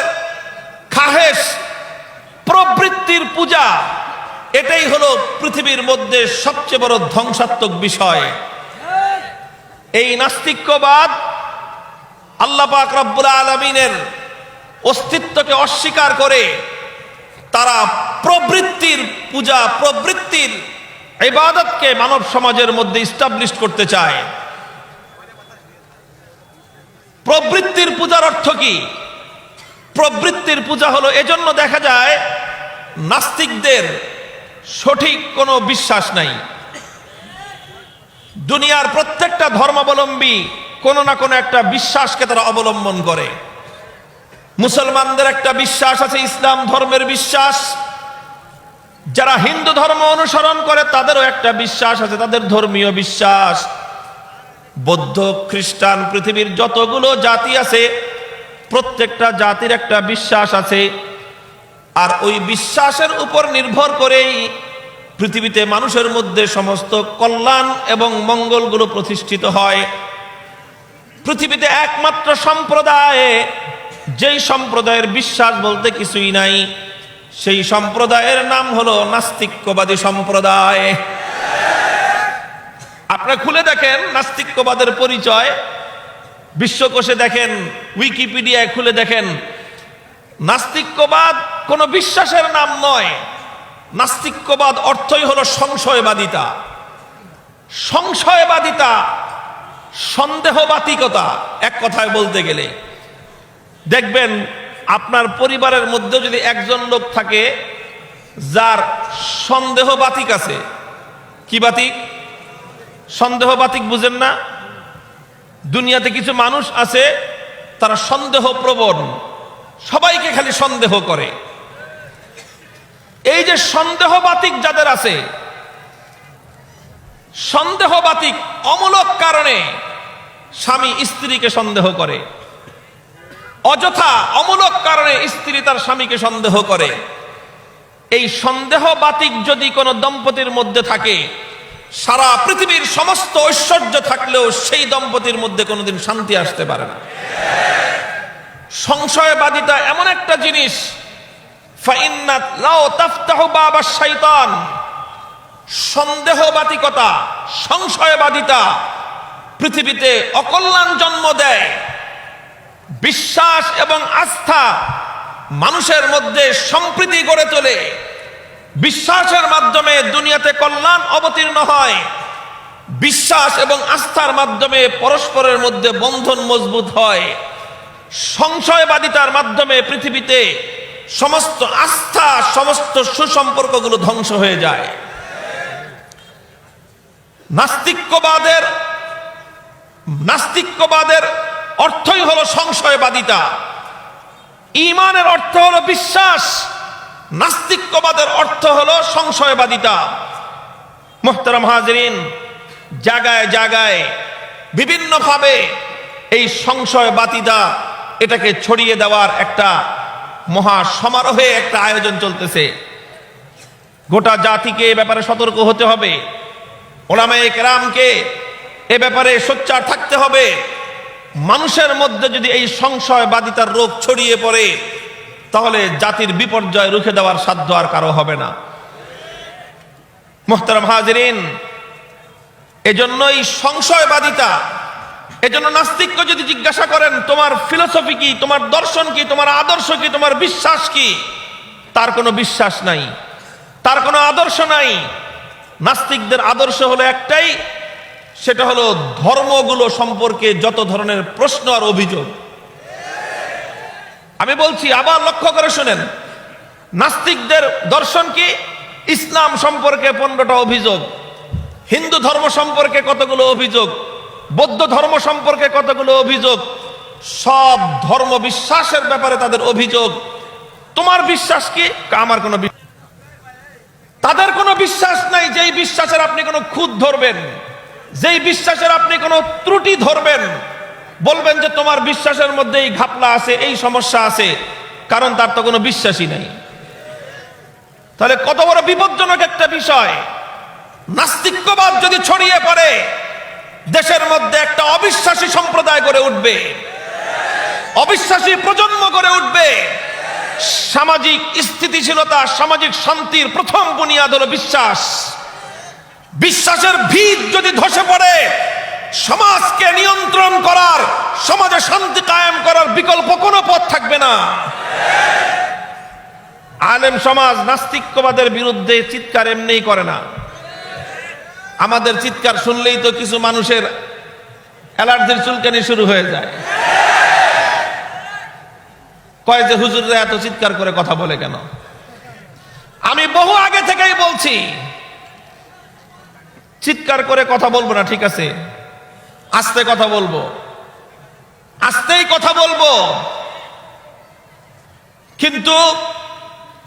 খাহেশ, প্রবৃত্তির পূজা, এটাই হলো পৃথিবীর মধ্যে সবচেয়ে বড় ধ্বংসাত্মক বিষয়। এই নাস্তিক্যবাদ আল্লাহ পাক রব্বুল আলামিনের অস্তিত্বকে অস্বীকার করে তারা প্রবৃত্তির পূজা, প্রবৃত্তির ইবাদতকে মানব সমাজের মধ্যে ইস্টাবলিশ করতে চায়। প্রবৃত্তির পূজার অর্থ কি? প্রবৃত্তির পূজা হলো, এজন্য দেখা যায় নাস্তিকদের সঠিক কোনো বিশ্বাস নাই। দুনিয়ার প্রত্যেকটা ধর্মাবলম্বী কোনো না কোনো একটা বিশ্বাসকে তারা অবলম্বন করে। মুসলমানদের একটা বিশ্বাস আছে, ইসলাম ধর্মের বিশ্বাস। যারা হিন্দু ধর্ম অনুসরণ করে তাদেরও একটা বিশ্বাস আছে, তাদের ধর্মীয় বিশ্বাস। বৌদ্ধ, খ্রিস্টান, পৃথিবীর যতগুলো জাতি আছে প্রত্যেকটা জাতির একটা বিশ্বাস আছে। আর ওই বিশ্বাসের উপর নির্ভর করেই পৃথিবীতে মানুষের মধ্যে সমস্ত কল্যাণ এবং মঙ্গলগুলো প্রতিষ্ঠিত হয়। পৃথিবীতে একমাত্র সম্প্রদায়, যেই সম্প্রদায়ের বিশ্বাস বলতে কিছুই নাই, সেই সম্প্রদায়ের নাম হলো নাস্তিক্যবাদী সম্প্রদায়। আপনারা খুলে দেখেন নাস্তিক্যবাদের পরিচয়, বিশ্বকোষে দেখেন, উইকিপিডিয়ায় খুলে দেখেন। নাস্তিক্যবাদ কোনো বিশ্বাসের নাম নয়, নাস্তিক্যবাদ অর্থই হলো সংশয়বাদিতা। সংশয়বাদিতা, সন্দেহবাতিকতা। এক কথায় বলতে গেলে দেখবেন আপনার পরিবারের মধ্যে যদি একজন লোক থাকে যার সন্দেহবাতিক আছে। কি বাতিক? সন্দেহবাতিক বুঝেন না? দুনিয়াতে কিছু মানুষ আছে তারা সন্দেহপ্রবণ, সবাইকে খালি সন্দেহ করে। এই যে সন্দেহবাতিক যাদের আছে, সন্দেহবাতিক অমূলক কারণে স্বামী স্ত্রীকে সন্দেহ করে, অযথা অমূলক কারণে স্ত্রী তার স্বামীকে সন্দেহ করে। এই সন্দেহবাতিক যদি কোনো দম্পতির মধ্যে থাকে, সারা পৃথিবীর সমস্ত ঐশ্বর্য থাকলেও সেই দম্পতির মধ্যে কোনোদিন শান্তি আসতে পারে না। সংশয়বাদিতা এমন একটা জিনিস, ফাইন্নাত লাউ তাফতাহু বাবাশ শাইতান। সন্দেহবাতিকতা, সংশয়বাদিতা পৃথিবীতে অকল্যাণ জন্ম দেয়। বিশ্বাস এবং আস্থা মানুষের মধ্যে সম্প্রীতি গড়ে তোলে। বিশ্বাসের মাধ্যমে দুনিয়াতে কল্যাণ অবতীর্ণ হয়। বিশ্বাস এবং আস্থার মাধ্যমে পরস্পরের মধ্যে বন্ধন মজবুত হয়। সংশয়বাদিতার মাধ্যমে পৃথিবীতে সমস্ত আস্থা, সমস্ত সুসম্পর্কগুলো ধ্বংস হয়ে যায়। নাস্তিক্যবাদের অর্থই হলো সংশয়বাদিতা। ঈমানের অর্থ হলো বিশ্বাস, নাস্তিক্যবাদের অর্থ হলো সংশয়বাদিতা। মুহতারাম হাজিরিন, জায়গায় জায়গায় বিভিন্নভাবে এই সংশয়বাদিতা এটাকে ছড়িয়ে দেওয়ার একটা মহা সমারোহে একটা আয়োজন চলতেছে। গোটা জাতিকে এ ব্যাপারে সতর্ক হতে হবে। উলামায়ে কেরামকে এ ব্যাপারে সোচ্চার থাকতে হবে। মানুষের মধ্যে যদি এই সংশয়বাদিতার রোগ ছড়িয়ে পড়ে, তাহলে জাতির বিপর্যয় রুখে দেওয়ার সাধ্য আর কারো হবে না। মুহতারাম হাজিরিন, এজন্যই সংশয়বাদিতা। এজন্য নাস্তিককে যদি জিজ্ঞাসা করেন তোমার ফিলোসফি কি, তোমার দর্শন কি, তোমার আদর্শ কি, তোমার বিশ্বাস কি, তার কোনো বিশ্বাস নাই, তার কোনো আদর্শ নাই। নাস্তিকদের আদর্শ হলো একটাই, সেটা হলো ধর্মগুলো সম্পর্কে যত ধরনের প্রশ্ন আর অভিযোগ। আমি বলছি, আবার লক্ষ্য করে শুনেন, নাস্তিকদের দর্শন কি? ইসলাম সম্পর্কে 15টা অভিযোগ, হিন্দু ধর্ম সম্পর্কে কতগুলো অভিযোগ, বৌদ্ধ ধর্ম সম্পর্কে কতগুলো অভিযোগ, সব ধর্ম বিশ্বাসের ব্যাপারে তাদের অভিযোগ। তোমার বিশ্বাস কি? আমার কোনো, তাদের কোনো বিশ্বাস নাই যেই বিশ্বাসের আপনি কোনো খুঁত ধরবেন, যেই বিশ্বাসের আপনি কোনো ত্রুটি ধরবেন, বলবেন যে তোমার বিশ্বাসের মধ্যে এই ঘাপলা আছে, এই সমস্যা আছে, কারণ তার তো কোনো বিশ্বাসই নাই। তাহলে কত বড় বিপজ্জনক একটা বিষয়। নাস্তিক্যবাদ যদি ছড়িয়ে পড়ে, দেশের মধ্যে একটা অবিশ্বাসী সম্প্রদায় গড়ে উঠবে, অবিশ্বাসী প্রজন্ম গড়ে উঠবে। সামাজিক স্থিতিশীলতা, সামাজিক শান্তির প্রথম বুনিয়াদ হলো বিশ্বাস। বিশ্বাসের ভিত যদি ধসে পড়ে, সমাজকে নিয়ন্ত্রণ করার, সমাজে শান্তি কায়েম করার বিকল্প কোনো পথ থাকবে না। আলেম সমাজ নাস্তিক্যবাদের বিরুদ্ধে চিৎকার এমনিই করে না। আমাদের চিৎকার শুনলেই তো কিছু মানুষের অ্যালার্জির চুলকানি শুরু হয়ে যায়। কয় যে হুজুররা এত চিৎকার করে কথা বলে কেন? আমি বহু আগে থেকেই বলছি, চিৎকার করে কথা বলবো না, ঠিক আছে, আস্তে কথা বলবো, আস্তেই কথা বলবো, কিন্তু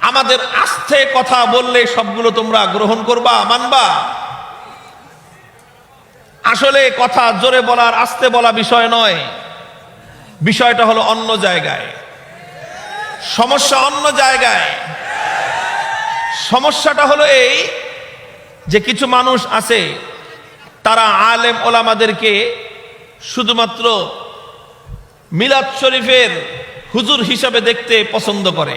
আমাদের আস্তে কথা বললে সবগুলো তোমরা গ্রহণ করবা, মানবা? আসলে কথা জোরে বলার আস্তে বলা বিষয় নয়, বিষয়টা হলো অন্য জায়গায়, সমস্যা অন্য জায়গায়। সমস্যাটা হলো এই যে কিছু মানুষ আছে, তারা আলেম ওলামাদেরকে শুধুমাত্র মিলাদ শরীফের হুজুর হিসাবে দেখতে পছন্দ করে।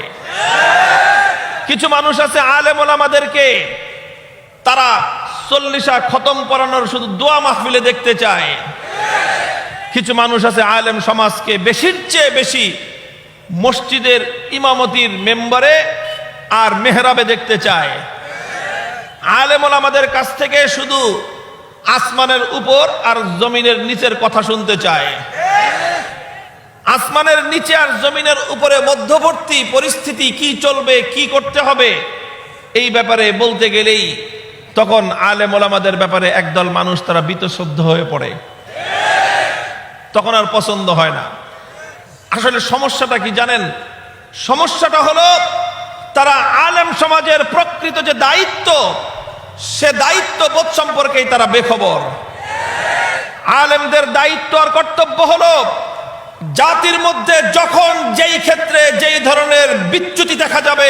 কিছু মানুষ আছে আলেম ওলামাদেরকে তারা 40 খতম পড়ানোর শুধু দোয়া মাহফিলে দেখতে চায়। কিছু মানুষ আছে আলেম সমাজকে বেশির চেয়ে বেশি মসজিদের ইমামতির মেম্বারে আর মেহরাবে দেখতে চায়। আলেম ওলামাদের কাছ থেকে শুধু আসমানের উপর আর জমিনের নিচের কথা শুনতে চায়। আসমানের নিচে আর জমিনের উপরে মধ্যবর্তী পরিস্থিতি কি চলবে, কি করতে হবে, এই ব্যাপারে বলতে গেলেই তখন আলেম ওলামাদের ব্যাপারে একদল মানুষ তারা বীতশ্রদ্ধ হয়ে পড়ে, তখন আর পছন্দ হয় না। আসলে সমস্যাটা কি জানেন? সমস্যাটা হলো তারা আলেম সমাজের প্রকৃত যে দায়িত্ব, সে দায়িত্ববোধ সম্পর্কেই তারা বেখবর। আলেমদের দায়িত্ব আর কর্তব্য হলো জাতির মধ্যে যখন যেই ক্ষেত্রে যেই ধরনের বিচ্যুতি দেখা যাবে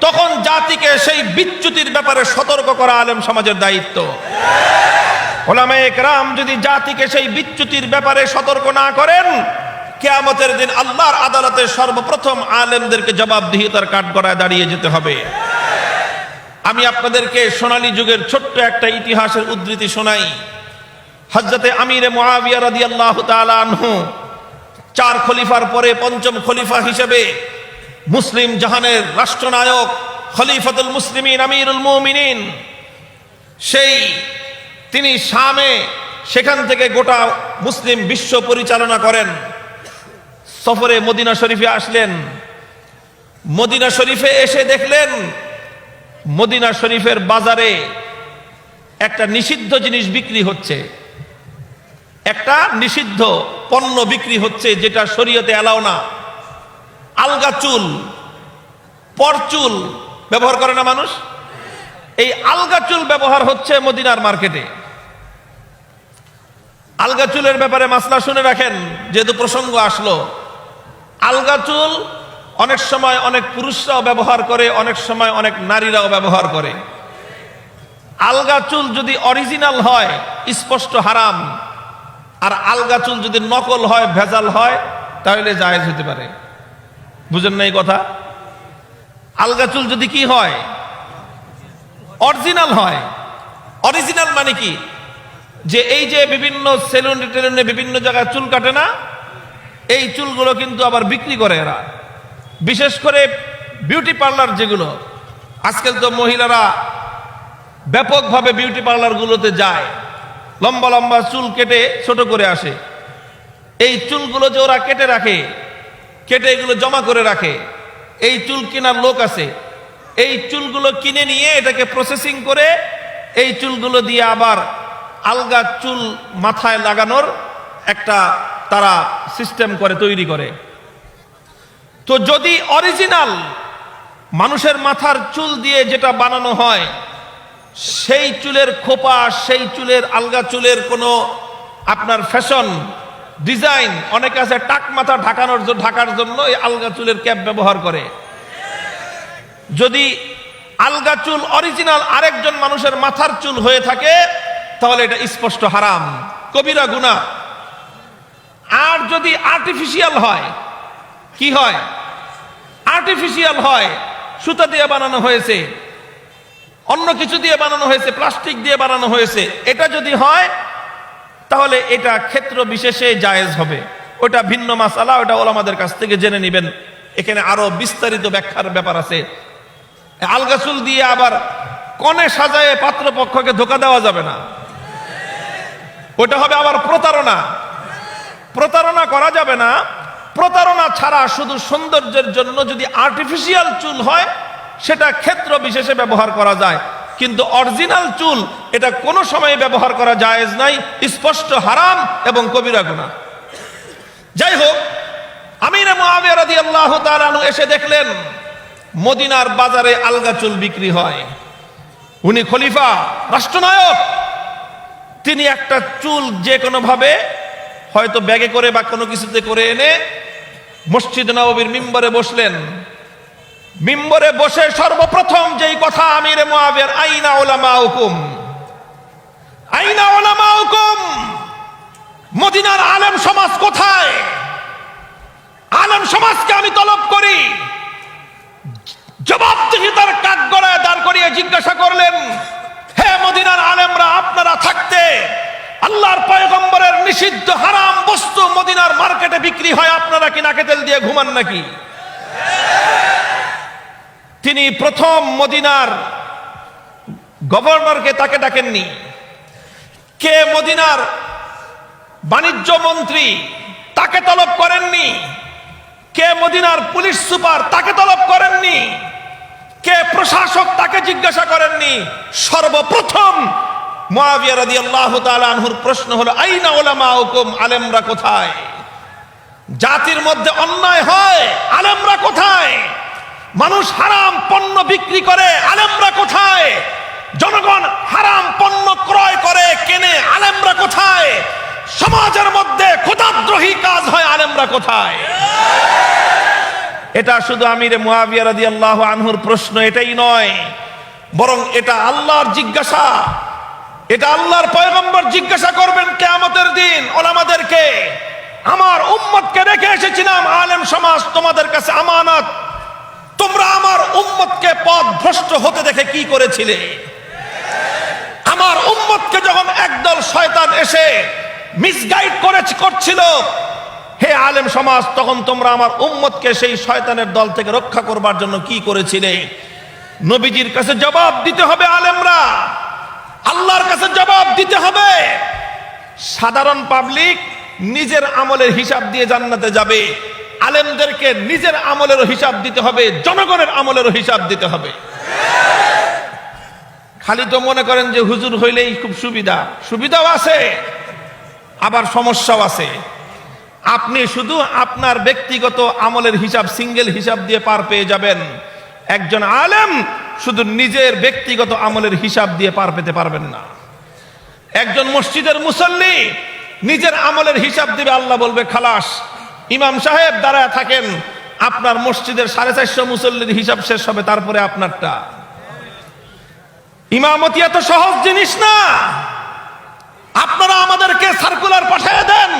তখন জাতিকে সেই বিচ্যুতির ব্যাপারে সতর্ক করা আলেম সমাজের দায়িত্ব। ওলামায়ে কেরাম যদি জাতিকে সেই বিচ্যুতির ব্যাপারে সতর্ক না করেন, কিয়ামতের দিন আল্লাহর আদালতে সর্বপ্রথম আলেমদেরকে জবাবদিহিতার কাঠগড়ায় দাঁড়িয়ে যেতে হবে। আমি আপনাদেরকে সোনালী যুগের ছোট্ট একটা ইতিহাসের উদ্ধৃতি শোনাই। হযরতে আমিরে মুআবিয়া রাদিয়াল্লাহু তাআলা আনহু 4 খলিফার পরে 5ম খলিফা হিসেবে মুসলিম জাহানের রাষ্ট্রনায়ক খলিফাতুল মুসলিমিন আমিরুল মুমিনিন, সেই তিনি শামে সেখান থেকে গোটা মুসলিম বিশ্ব পরিচালনা করেন। সফরে মদিনা শরীফে আসলেন। মদিনা শরীফে এসে দেখলেন মদিনা শরীফের বাজারে একটা নিষিদ্ধ জিনিস বিক্রি হচ্ছে, একটা নিষিদ্ধ পণ্য বিক্রি হচ্ছে যেটা শরীয়তে এলাও না। আলগা চুল, পরচুল ব্যবহার করে না মানুষ, এই আলগা চুল ব্যবহার হচ্ছে মদিনার মার্কেটে। আলগা চুলের ব্যাপারে মাসলা শুনে রাখেন, যেহেতু প্রসঙ্গ আসলো। আলগা চুল অনেক সময় অনেক পুরুষরাও ব্যবহার করে, অনেক সময় অনেক নারীরাও ব্যবহার করে। আলগা চুল যদি অরিজিনাল হয় স্পষ্ট হারাম, আর আলগা চুল যদি নকল হয়, ভেজাল হয়, তাহলে জায়েজ হতে পারে। বুঝেন না এই কথা? আলগা চুল যদি কি হয়, অরিজিনাল হয়। অরিজিনাল মানে কি? যে এই যে বিভিন্ন সেলুনে টেলুনে বিভিন্ন জায়গায় চুল কাটে না, এই চুলগুলো কিন্তু আবার বিক্রি করে এরা। বিশেষ করে বিউটি পার্লার যেগুলো, আজকাল তো মহিলারা ব্যাপকভাবে বিউটি পার্লারগুলোতে যায়, লম্বা লম্বা চুল কেটে ছোট করে আসে। এই চুলগুলো যে ওরা কেটে রাখে, কেটে এগুলো জমা করে রাখে, এই চুল কেনার লোক আছে। এই চুলগুলো কিনে নিয়ে এটাকে প্রসেসিং করে এই চুলগুলো দিয়ে আবার আলগা চুল মাথায় লাগানোর একটা তারা সিস্টেম করে, তৈরি করে। তো যদি অরিজিনাল মানুষের মাথার চুল দিয়ে যেটা বানানো হয়, সেই চুলের খোপা, সেই চুলের আলগা চুলের কোনো আপনার ফ্যাশন ডিজাইন, অনেকে আছে টাক মাথা ঢাকার জন্য এই আলগা চুলের ক্যাপ ব্যবহার করে। যদি আলগা চুল অরিজিনাল আরেকজন মানুষের মাথার চুল হয়ে থাকে তাহলে এটা স্পষ্ট হারাম, কবিরা গুনাহ। আর যদি আর্টিফিশিয়াল হয়, কি হয়? আর্টিফিশিয়াল হয়, সুতা দিয়ে বানানো হয়েছে, অন্য কিছু দিয়ে বানানো হয়েছে, প্লাস্টিক দিয়ে বানানো হয়েছে, এটা যদি হয় তাহলে এটা ক্ষেত্র বিশেষে জায়েজ হবে। ওটা ভিন্ন মাসালা, ওটা ওলামাদের কাছ থেকে জেনে নেবেন। এখানে আরো বিস্তারিত ব্যাখ্যার ব্যাপার আছে। আলগা চুল দিয়ে আবার কনে সাজায় পাত্রপক্ষকে ধোকা দেওয়া যাবে না, ওটা হবে আবার প্রতারণা। প্রতারণা করা যাবে না। প্রতারণা ছাড়া শুধু সৌন্দর্যের জন্য যদি আর্টিফিশিয়াল চুল হয় সেটা ক্ষেত্র বিশেষে ব্যবহার করা যায়, কিন্তু অরিজিনাল চুল এটা কোনো সময় ব্যবহার করা জায়েজ নাই, স্পষ্ট হারাম এবং কবিরা গুনাহ। যাই হোক, আমিরে মুআবিয়া রাদিয়াল্লাহু তাআলা আনহু এসে দেখলেন মদিনার বাজারে আলগা চুল বিক্রি হয়। উনি খলিফা, রাষ্ট্রনায়ক, তিনি একটা চুল যে কোনো ভাবে হয়তো ব্যাগে করে বা কোনো কিছুতে করে এনে মসজিদ নববীর মিম্বরে বসলেন। মিম্বরে বসে সর্বপ্রথম যেই কথা আমিরে মুআবিয়ার, আইনা উলামাউকুম, আইনা উলামাউকুম, মদিনার আলেম সমাজ কোথায়? আলেম সমাজকে আমি তলব করি। জবাবদিহিতার কাঠগড়ায় দাঁড় করিয়ে জিজ্ঞাসা করলেন, হে মদিনার আলেমরা, আপনারা থাকতে আল্লাহর পয়গম্বরের নিষিদ্ধ হারাম বস্তু মদিনার মার্কেটে বিক্রি হয়, আপনারা কি নাকে তেল দিয়ে ঘুমান নাকি? তিনি প্রথম মদিনার গভর্নরকে তাকে ডাকেননি। কে মদিনার বাণিজ্য মন্ত্রী তাকে তলব করেননি। কে মদিনার পুলিশ সুপার তাকে তলব করেননি। কে প্রশাসক তাকে জিজ্ঞাসা করেননি। সর্বপ্রথম মুআবিয়া রাদিয়াল্লাহু তাআলা আনহুর প্রশ্ন হলো, আইনা উলামাউকুম, আলেমরা কোথায়? জাতির মধ্যে অন্যায় হয়, আলেমরা কোথায়? মানুষ হারাম পণ্য বিক্রি করে, আলেমরা কোথায়? জনগণ হারাম পণ্য ক্রয় করে কেনে, আলেমরা কোথায়? সমাজের মধ্যে খোদাদ্রোহী কাজ হয়, আলেমরা কোথায়? এটা শুধু আমিরে মুআবিয়া রাদিয়াল্লাহু আনহুর প্রশ্ন এটাই নয়, বরং এটা আল্লাহর জিজ্ঞাসা। এটা আল্লাহর পয়গম্বর জিজ্ঞাসা করবেন কিয়ামতের দিন ওলামাদেরকে। আমার উম্মতকে রেখে এসেছিলাম আলেম সমাজ তোমাদের কাছে আমানত, তোমরা আমার উম্মতকে পথভ্রষ্ট হতে দেখে কি করেছিলে? আমার উম্মতকে যখন একদল শয়তান এসে মিসগাইড করছিল, হে আলেম সমাজ, তখন তোমরা আমার উম্মতকে সেই শয়তানের দল থেকে রক্ষা করবার জন্য কি করেছিলে? নবীজির কাছে জবাব দিতে হবে আলেমরা, আল্লাহর কাছে জবাব দিতে হবে। সাধারণ পাবলিক নিজের আমলের হিসাব দিয়ে জান্নাতে যাবে, আলেমদেরকে নিজের আমলেরও হিসাব দিতে হবে, জনগণের আমলেরও হিসাব দিতে হবে। খালি তো মনে করেন যে হুজুর হইলেই খুব সুবিধাও আছে, আবার সমস্যাও আছে। আপনি শুধু আপনার ব্যক্তিগত আমলের হিসাব, সিঙ্গেল হিসাব দিয়ে পার পেয়ে যাবেন। একজন আলেম শুধু নিজের ব্যক্তিগত আমলের হিসাব দিয়ে পার পেতে পারবেন না। একজন মসজিদের মুসল্লি নিজের আমলের হিসাব দিবে, আল্লাহ বলবে খালাস, ইমাম সাহেব দাঁড়ায় থাকেন, আপনার মসজিদের 450 মুসল্লির হিসাব শেষ হবে, তারপরে আপনারটা। ইমামতি এত সহজ জিনিস না। আপনারা আমাদেরকে সার্কুলার পাঠিয়ে দেন,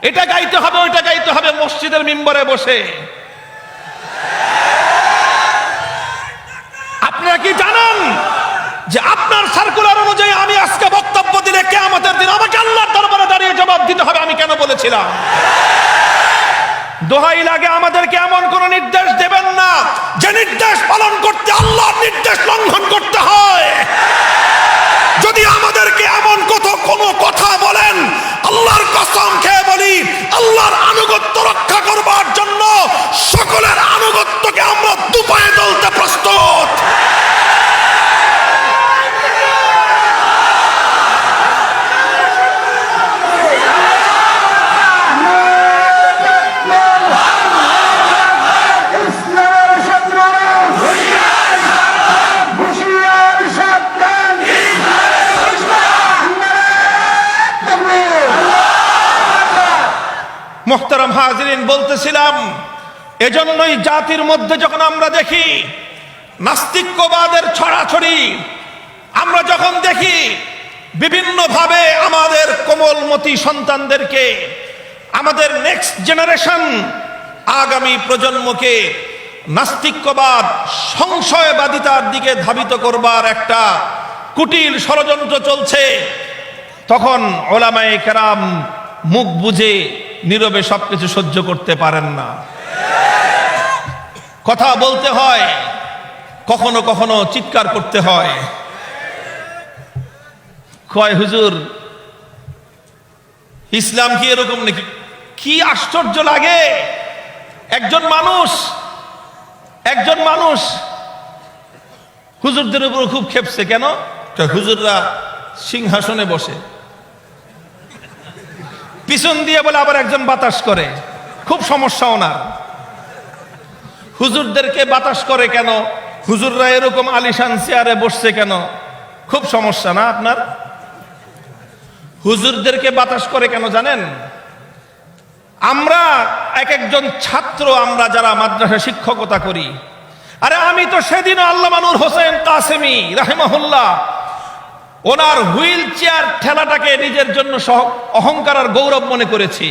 এটা গাইতে হবে, ওইটা গাইতে হবে, মসজিদের মিম্বরে বসে। আপনারা কি জানেন যে আপনার সার্কুলার অনুযায়ী আমি আজকে বক্তব্য দিলে কিয়ামতের দিন আমাকে আল্লাহর দরবারে দাঁড়িয়ে জবাব দিতে হবে আমি কেন বলেছিলাম? দোহাই লাগে আমাদেরকে এমন কোন নির্দেশ দেবেন না যে নির্দেশ পালন করতে আল্লাহর নির্দেশ লঙ্ঘন করতে হয়। যদি আমাদেরকে এমন কোনো কথা বলেন, আল্লাহর কসম খেয়ে বলি, আল্লাহর আনুগত্য রক্ষা করবার জন্য সকলের আনুগত্যকে আমরা দুপায়ে তুলতে প্রস্তুত। মুহতারাম হাজিরিন, বলতেছিলাম এজন্যই জাতির মধ্যে যখন আমরা দেখি নাস্তিক্যবাদের ছড়াছড়ি, আমরা যখন দেখি বিভিন্নভাবে আমাদের কোমলমতি সন্তানদেরকে, আমাদের নেক্সট জেনারেশন, আগামী প্রজন্মকে নাস্তিক্যবাদ, সংশয়বাদিতার দিকে ধাবিত করবার একটা কুটিল ষড়যন্ত্র চলছে, তখন ওলামায়ে কেরাম মুখ বুজে নীরবে সবকিছু সহ্য করতে পারেন না। কথা বলতে হয়, কখনো কখনো চিৎকার করতে হয়। কয় হুজুর, ইসলাম কি এরকম নাকি? কি আশ্চর্য লাগে, একজন মানুষ হুজুরদের উপর খুব খেপছে। কেন? হুজুররা সিংহাসনে বসে, পিছন দিয়ে বলে আবার একজন বাতাস করে, খুব সমস্যা ওনার। হুজুরদেরকে বাতাস করে কেন? হুজুররা এরকম আলিশান চেয়ারে বসছে কেন? খুব সমস্যা না আপনার? হুজুরদেরকে বাতাস করে কেন জানেন? আমরা এক একজন ছাত্র, আমরা যারা মাদ্রাসা শিক্ষকতা করি, আরে আমি তো সেদিন আল্লামা নূর হোসেন কাসেমি রাহিমাহুল্লাহ ওনার হুইল চেয়ার ঠেলাটাকে নিজের জন্য অহংকার আর গৌরব মনে করেছি।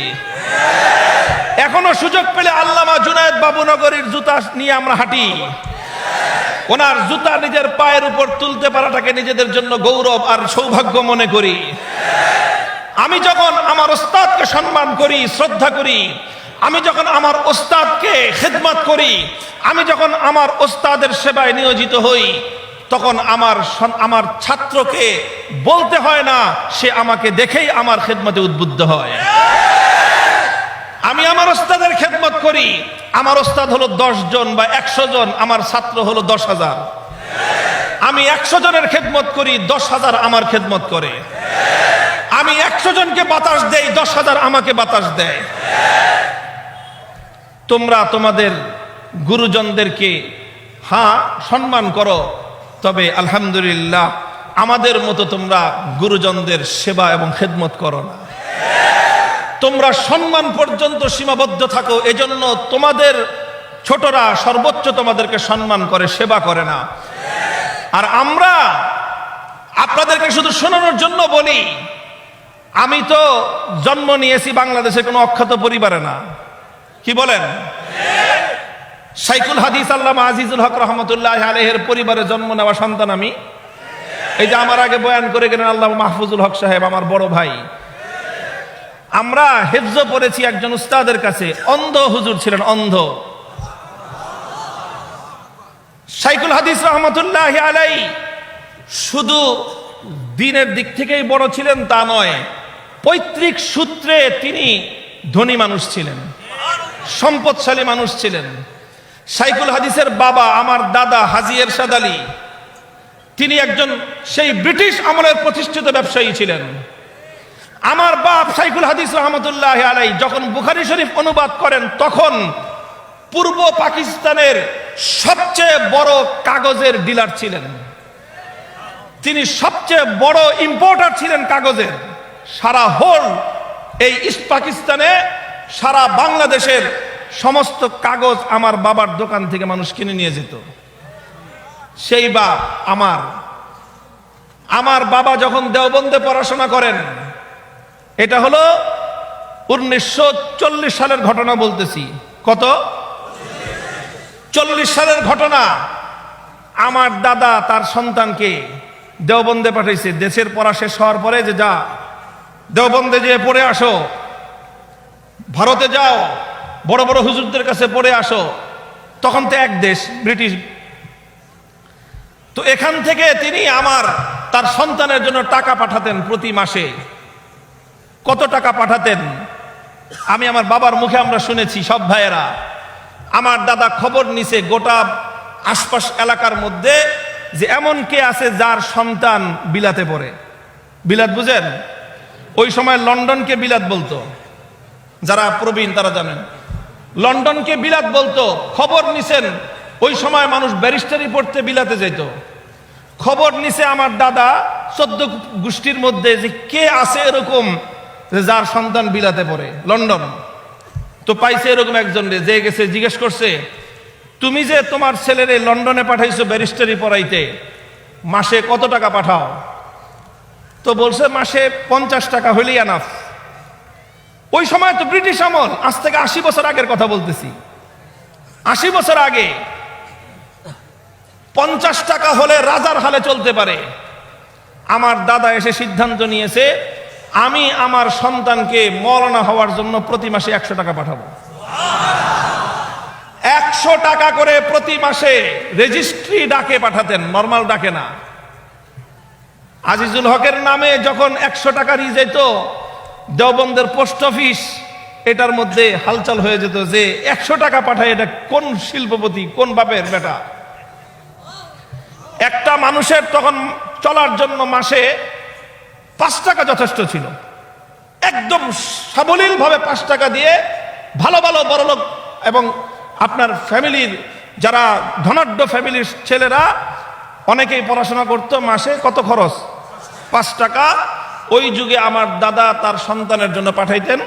এখনো সুযোগ পেলে আল্লামা জুনায়েদ বাবুনগরীর জুতা নিয়ে আমরা হাঁটি, ওনার জুতা নিজের পায়ের উপর তুলতে পারাটাকে নিজেদের জন্য গৌরব আর সৌভাগ্য মনে করি। আমি যখন আমার ওস্তাদকে সম্মান করি, শ্রদ্ধা করি, আমি যখন আমার ওস্তাদকে খেদমত করি, আমি যখন আমার ওস্তাদের সেবায় নিয়োজিত হই, তখন আমার ছাত্রকে বলতে হয় না, সে আমাকে দেখেই আমার খেদমতে উদ্বুদ্ধ হয়। আমি আমার ওস্তাদের খেদমত করি, আমার ওস্তাদ হলো 10 জন বা 100 জন, আমার ছাত্র হলো 10,000। আমি 100 জনের খেদমত করি, 10,000 আমার খেদমত করে। আমি 100 জনকে বাতাস দেই, 10,000 আমাকে বাতাস দেয়। তোমরা তোমাদের গুরুজনদেরকে সম্মান করো, তবে আলহামদুলিল্লাহ আমাদের মতো তোমরা গুরুজনদের সেবা এবং খেদমত করো না। তোমরা সম্মান পর্যন্ত সীমাবদ্ধ থাকো, এজন্য তোমাদের ছোটরা সর্বোচ্চ তোমাদেরকে সম্মান করে, সেবা করে না। আর আমরা আপনাদেরকে শুধু শোনানোর জন্য বলি, আমি তো জন্ম নিয়েছি বাংলাদেশের কোনো অখ্যাত পরিবারে না, কি বলেন? শাইখুল হাদিস আল্লামা আজিজুল হক রহমতুল্লাহ আলাইহির পরিবারে জন্ম নেওয়া সন্তান আমি। এই যে আমার আগে বয়ান করে গেলেন আল্লামা মাহফুজুল হক সাহেব, আমার বড় ভাই। আমরা হিফজ পড়েছি একজন উস্তাদের কাছে, অন্ধ হুজুর ছিলেন, অন্ধ। শাইখুল হাদিস রহমতুল্লাহ আলাইহি শুধু দিনের দিক থেকেই বড় ছিলেন তা নয়, পৈতৃক সূত্রে তিনি ধনী মানুষ ছিলেন, সম্পদশালী মানুষ ছিলেন। শাইখুল হাদিসের বাবা আমার দাদা হাজী এরশাদ আলী, তিনি একজন সেই ব্রিটিশ আমলের প্রতিষ্ঠিত ব্যবসায়ী ছিলেন। আমার বাপ শাইখুল হাদিস রহমতুল্লাহ আলাইহি যখন বুখারী শরীফ অনুবাদ করেন, তখন পূর্ব পাকিস্তানের সবচেয়ে বড় কাগজের ডিলার ছিলেন। তিনি সবচেয়ে বড় ইম্পোর্টার ছিলেন কাগজের। সারা হোল এই ইস্ট পাকিস্তানে, সারা বাংলাদেশের সমস্ত কাগজ আমার বাবার দোকান থেকে মানুষ কিনে নিয়ে যেত। সেই বাপ আমার বাবা যখন দেওবন্দে পড়াশোনা করেন, এটা হলো 1940 সালের ঘটনা বলতেছি। কত? 40 সালের ঘটনা। আমার দাদা তার সন্তানকে দেওবন্দে পাঠাইছে। দেশের পড়া শেষ হওয়ার পরে যে যা দেওবন্দে যেয়ে পড়ে আসো, ভারতে যাও, বড় বড় হুজুরদের কাছে পড়ে আসো। তখন তো এক দেশ, ব্রিটিশ। তো এখান থেকে তিনি তার সন্তানের জন্য টাকা পাঠাতেন প্রতি মাসে। কত টাকা পাঠাতেন আমি আমার বাবার মুখে আমরা শুনেছি, সব ভাইয়েরা। আমার দাদা খবর নিছে গোটা আশপাশ এলাকার মধ্যে যে এমন কে আছে যার সন্তান বিলাতে পড়ে। বিলাত বুঝেন? ওই সময় লন্ডনকে বিলাত বলতো, যারা প্রবীণ তারা জানেন। লন্ডনকে বিলাত বলতো। খবর নিছেন, ওই সময় মানুষ ব্যারিস্টারি পড়তে বিলাতে যেত। খবর নিছে আমার দাদা 14 গোষ্ঠীর মধ্যে যে কে আছে এরকম যার সন্তান বিলাতে পড়ে লন্ডন। তো পাইছে এরকম একজন, যে গেছে জিজ্ঞেস করছে, তুমি যে তোমার ছেলেরে লন্ডনে পাঠাইছো ব্যারিস্টারি পড়াইতে, মাসে কত টাকা পাঠাও? তো বলছে মাসে 50 টাকা হইলেই এনাফ। ওই সময় তো ব্রিটিশ আমল, আজ থেকে 80 বছর আগের কথা বলতেছি। 80 বছর আগে 50 টাকা হলে রাজার হালে চলতে পারে। আমার দাদা এসে সিদ্ধান্ত নিয়েছে, আমি আমার সন্তানকে মওলানা হওয়ার জন্য প্রতি মাসে 100 টাকা পাঠাবো। 100 টাকা করে প্রতি মাসে রেজিস্ট্রি ডাকে পাঠাতেন, নরমাল ডাকে না। আজিজুল হকের নামে যখন 100 টাকা নিয়ে যেত, দেওবন্দের পোস্ট অফিস এটার মধ্যে হালচাল হয়ে যেত যে 100 টাকা পাঠায়, এটা কোন শিল্পপতি, কোন বাপের বেটা। একটা মানুষের তখন চলার জন্য মাসে 5 টাকা যথেষ্ট ছিল। একদম সাবলীল ভাবে 5 টাকা দিয়ে ভালো ভালো বড়লোক এবং আপনার ফ্যামিলির যারা ধনাঢ্য ফ্যামিলির ছেলেরা অনেকেই পড়াশোনা করতো। মাসে কত খরচ? 5 টাকা। ওই যুগে আমার দাদা তার সন্তানের জন্য পাঠাইতেন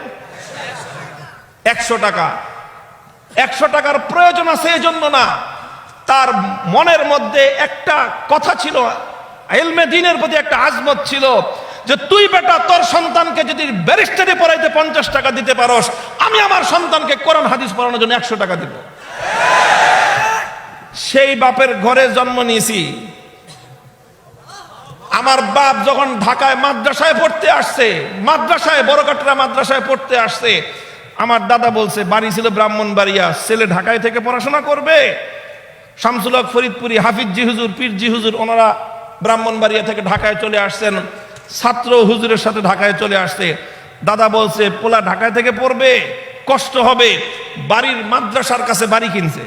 100 টাকা। 100 টাকার প্রয়োজন আছে এজন্য না, তার মনের মধ্যে একটা কথা ছিল, ইলমে দ্বীনের প্রতি একটা আজমত ছিল যে তুই বেটা তোর সন্তানকে যদি ব্যারিস্টারি পড়াইতে 50 টাকা দিতে পারোস, আমি আমার সন্তানকে কোরআন হাদিস পড়ানোর জন্য 100 টাকা দিব। সেই বাপের ঘরে জন্ম নিয়েছি। আমার বাপ যখন ঢাকায় মাদ্রাসায় পড়তে আসছে, মাদ্রাসায় বড়কাটরা মাদ্রাসায় পড়তে আসছে, আমার দাদা বলছে, বাড়ি ছিল ব্রাহ্মণবাড়িয়া, ছেলে ঢাকায় থেকে পড়াশোনা করবে। শামসুল হক ফরিদপুরি, হাফিজ জি হুজুর, পীর জি হুজুর, ওনারা ব্রাহ্মণবাড়িয়া থেকে ঢাকায় চলে আসছেন, ছাত্র হুজুরের সাথে ঢাকায় চলে আসছে। দাদা বলছে, পোলা ঢাকায় থেকে পড়বে, কষ্ট হবে, বাড়ির মাদ্রাসার কাছে বাড়ি কিনছে।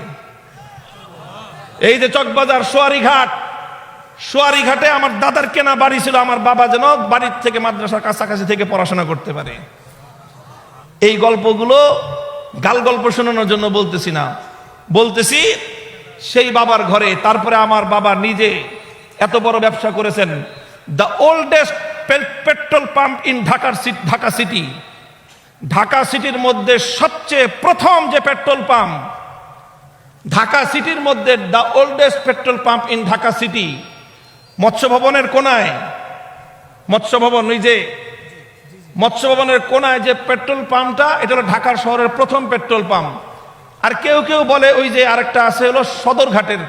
এই যে চকবাজার সোয়ারি ঘাটে আমার দাদার কেনা বাড়ি ছিল, আমার বাবা যেন বাড়ির থেকে মাদ্রাসার কাছাকাছি থেকে পড়াশোনা করতে পারে। এই গল্পগুলো গাল গল্প শোনানোর জন্য বলতেছি না, বলতেছি সেই বাবার ঘরে। তারপরে আমার বাবা নিজে এত বড় ব্যবসা করেছেন। The oldest petrol pump in Dhaka city, Dhaka সিটির মধ্যে সবচেয়ে প্রথম যে পেট্রোল পাম্প ঢাকা সিটির মধ্যে, the oldest petrol pump in Dhaka city, মৎস্য ভবনের কোনায়, মৎস্য ভবন, ওই যে মৎস্য ভবনের কোনায় যে পেট্রোল পাম্পটা, এটা হলো ঢাকার শহরের প্রথম পেট্রোল পাম্প। আর কেউ কেউ বলে ওই যে আরেকটা আছে হলো সদরঘাটের,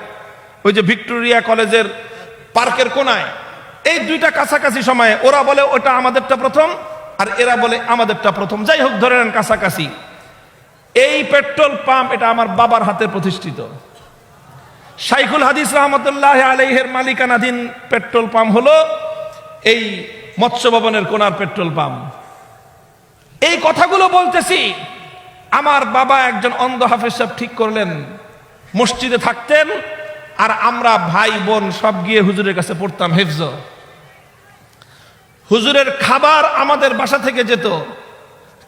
ওই যে ভিক্টোরিয়া কলেজের পার্কের কোনায়। এই দুইটা কাছাকাছি সময়ে ওরা বলে ওটা আমাদেরটা প্রথম, আর এরা বলে আমাদেরটা প্রথম। যাই হোক, ধরে নেন কাছাকাছি। এই পেট্রোল পাম্প এটা আমার বাবার হাতে প্রতিষ্ঠিত। শাইখুল হাদিস রহমতুল্লাহ আলাইহির মালিকানাধীন পেট্রোল পাম্প হলো এই মৎস্য ভবনের কোনার পেট্রোল পাম্প। এই কথাগুলো বলতেছি, আমার বাবা একজন অন্ধ হাফেজ সাহেব ঠিক করলেন, মসজিদে থাকতেন, আর আমরা ভাই বোন সব গিয়ে হুজুরের কাছে পড়তাম হেফজ। হুজুরের খাবার আমাদের বাসা থেকে যেত,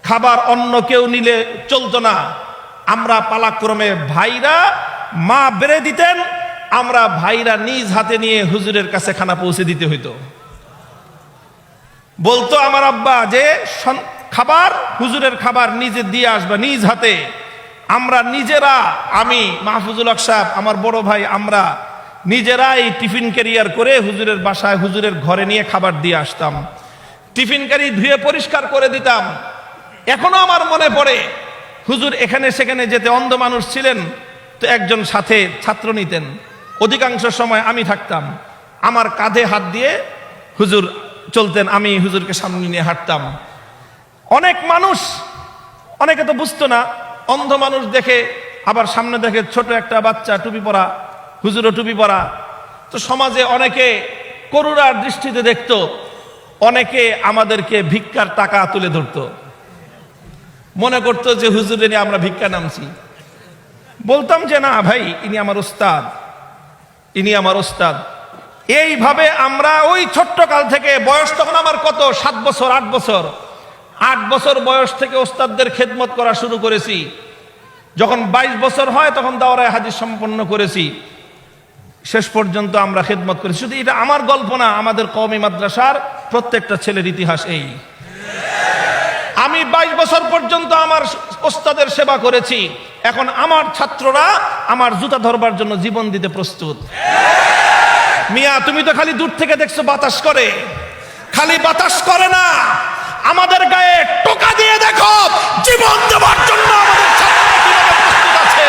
খাবার অন্য কেউ নিলে চলতো না। আমরা পালাক্রমে ভাইরা, মা বেড়ে দিতেন, আমরা ভাইরা নিজ হাতে নিয়ে হুজুরের কাছে খানা পৌঁছে দিতে হইতো। বলতো আমার আব্বা যে খাবার, হুজুরের খাবার নিজে দিয়ে আসবে নিজ হাতে। আমরা নিজেরা, আমি, মাহফুজুল হক সাহেব, আমার বড় ভাই, আমরা নিজেরাই টিফিন ক্যারিয়ার করে হুজুরের বাসায়, হুজুরের ঘরে নিয়ে খাবার দিয়ে আসতাম। টিফিন ক্যারি ধুয়ে পরিষ্কার করে দিতাম। এখনো আমার মনে পড়ে, হুজুর এখানে সেখানে যেতে, অন্ধ মানুষ ছিলেন তো একজন সাথে ছাত্র নিতেন, অধিকাংশ সময় আমি থাকতাম। আমার কাঁধে হাত দিয়ে হুজুর চলতেন, আমি হুজুরকে সামনে নিয়ে হাঁটতাম। অনেক মানুষ, অনেকে তো বুঝতো না, অন্ধ মানুষ দেখে, আবার সামনে দেখে ছোট একটা বাচ্চা টুপি পরা, হুজুরও টুপি পরা। তো সমাজে অনেকে করুণার দৃষ্টিতে দেখতো, অনেকে আমাদেরকে ভিক্ষার টাকা তুলে ধরতো, মনে করতো যে হুজুরে নিয়ে আমরা ভিক্ষা নামছি। বলতাম যে না ভাই, ইনি আমার ওস্তাদ, ইনি আমার ওস্তাদ। এইভাবে আমরা ওই ছোট্ট কাল থেকে, বয়স তখন আমার কত, 7 বছর 8 বছর, 8 বছর বয়স থেকে ওস্তাদদের খেদমত করা শুরু করেছি। যখন 22 বছর হয় তখন দাওরায়ে হাদিস সম্পন্ন করেছি। শেষ পর্যন্ত আমরা খেদমত করেছি। শুধু এটা আমার গল্প না, আমাদের কওমি মাদ্রাসার প্রত্যেকটা ছেলের ইতিহাস এই। আমি 22 বছর পর্যন্ত আমার ওস্তাদের সেবা করেছি। এখন আমার ছাত্ররা আমার জুতা ধরবার জন্য জীবন দিতে প্রস্তুত। মিয়া, তুমি তো খালি দূর থেকে দেখছো বাতাস করে, খালি বাতাস করে না, আমাদের গায়ে টোকা দিয়ে দেখো জীবন দেওয়ার জন্য আমাদের ছাত্ররা কিভাবে প্রস্তুত আছে।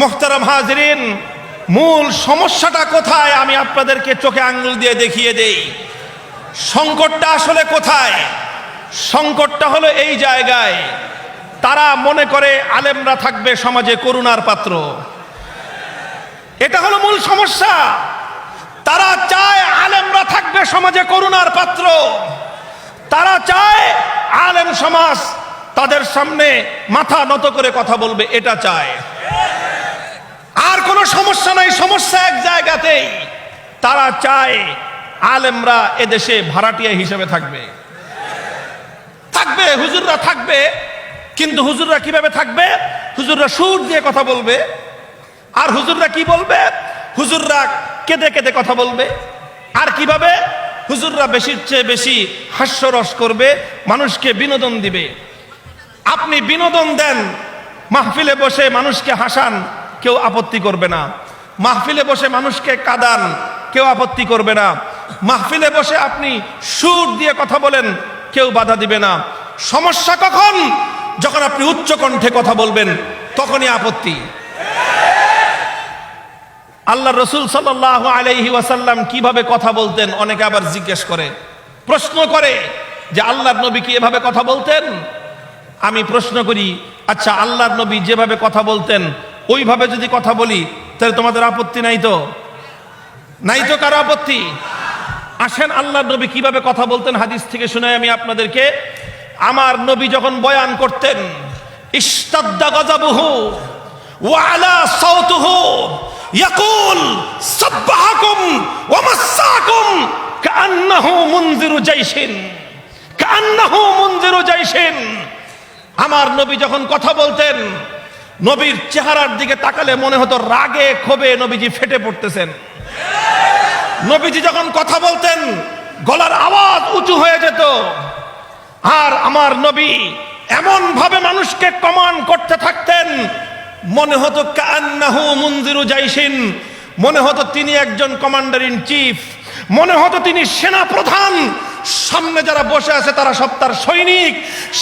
মোহতারাম হাজরিন, মূল সমস্যাটা কোথায় আমি আপনাদেরকে চোখে আঙ্গুল দিয়ে দেখিয়ে দেই। সংকটটা আসলে কোথায়? সংকটটা হলো এই জায়গায়, তারা মনে করে আলেমরা থাকবে সমাজে করুণার পাত্র। এটা হলো মূল সমস্যা। তারা চায় আলেমরা থাকবে সমাজে করুণার পাত্র। তারা চায় আলেম সমাজ তাদের সামনে মাথা নত করে কথা বলবে, এটা চায়। আর কোনো সমস্যা নাই, সমস্যা এক জায়গাতেই। তারা চায় আলেমরা এদেশে ভাড়াটিয়া হিসেবে থাকবে। হুজুররা থাকবে, কিন্তু হুজুররা কিভাবে থাকবে? হুজুররা সুর দিয়ে কথা বলবে, আর হুজুররা কি বলবে? হুজুররা কেঁদে কেঁদে কথা বলবে। আর কিভাবে? হুজুররা বেশির চেয়ে বেশি হাস্যরস করবে, মানুষকে বিনোদন দিবে। আপনি বিনোদন দেন, মাহফিলে বসে মানুষকে হাসান, কেউ আপত্তি করবে না। মাহফিলে বসে মানুষকে কাঁদান, কেউ আপত্তি করবে না। মাহফিলে বসে আপনি সুর দিয়ে কথা বলেন, কেউ বাধা দিবে না। সমস্যা কখন? যখন আপনি উচ্চ কণ্ঠে কথা বলবেন, তখনই আপত্তি। আল্লাহ রসুল সাল্লাল্লাহু আলাইহি ওয়াসাল্লাম কিভাবে কথা বলতেন? অনেকে আবার জিজ্ঞেস করে, প্রশ্ন করে যে আল্লাহর নবী কি এভাবে কথা বলতেন? আমি প্রশ্ন করি, আচ্ছা আল্লাহর নবী যেভাবে কথা বলতেন ওইভাবে যদি কথা বলি, তাহলে তোমাদের আপত্তি নাই তো? নাই তো কারো আপত্তি? আসেন আল্লাহর নবী কিভাবে কথা বলতেন হাদিস থেকে শুনাই আমি আপনাদেরকে। আমার নবী যখন বয়ান করতেন, ইশতাদ্দা গাযাবুহু ওয়া আলা সাওতুহু ইয়াকুল সাব্বাহাকুম ওয়া মাসসাকুম কাআন্নাহু মুনযিরু জাইশিন, কাআন্নাহু মুনযিরু জাইশিন। আমার নবী যখন কথা বলতেন, নবীর চেহারার দিকে তাকালে মনে হতো রাগে ক্ষোভে নবীজি ফেটে পড়তেছেন। নবীজি যখন কথা বলতেন, গলার আওয়াজ উঁচু হয়ে যেত। আর আমার নবী এমন ভাবে মানুষকে কমান্ড করতে থাকতেন, মনে হতো কাআন্নাহু মুনযিরু জাইশিন, মনে হতো তিনি একজন কমান্ডার ইন চিফ, মনে হতো তিনি সেনা প্রধান। সামনে যারা বসে আছে তারা সব তার সৈনিক।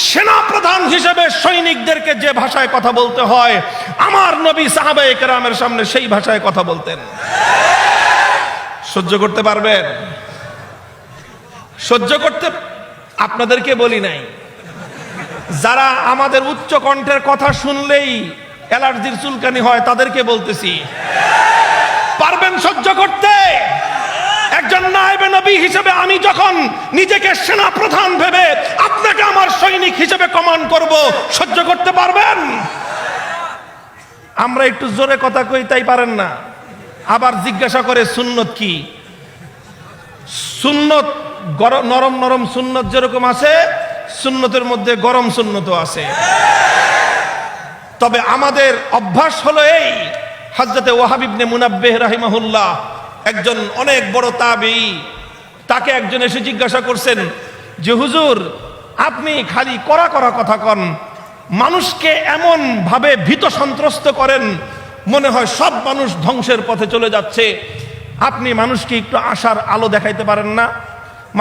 সেনা প্রধান হিসেবে সৈনিকদেরকে যে ভাষায় কথা বলতে হয়, আমার নবী সাহাবায়ে কেরামের সামনে সেই ভাষায় কথা বলতেন। সহ্য করতে পারবেন? সহ্য করতে আপনাদেরকে বলি নাই, যারা আমাদের উচ্চ কণ্ঠের কথা শুনলেই অ্যালার্জির চুলকানি হয় তাদেরকে বলতেছি, পারবেন সহ্য করতে? একজন নায়েবে নবী হিসেবে আমি যখন নিজেকে সেনা প্রধান ভেবে আপনাকে আমার সৈনিক হিসেবে কমান্ড করব, সহ্য করতে পারবেন? আমরা একটু জোরে কথা কই, তাই পারেন না। আবার জিজ্ঞাসা করে সুন্নত কি? সুন্নত নরম নরম সুন্নত যেরকম আছে, সুন্নতের মধ্যে গরম সুন্নতও আছে। তবে আমাদের অভ্যাস হলো এই, হযরতে ওয়াহাব ইবনে মুনাব্বিহ রাহিমাহুল্লাহ একজন অনেক বড় তাবেঈ, তাকে একজন এসে জিজ্ঞাসা করছেন যে হুজুর, আপনি খালি কড়া কড়া কথা কন, মানুষকে এমন ভাবে ভীত সন্ত্রস্ত করেন, মনে হয় সব মানুষ ধ্বংসের পথে চলে যাচ্ছে। আপনি মানুষকে একটু আশার আলো দেখাইতে পারেন না?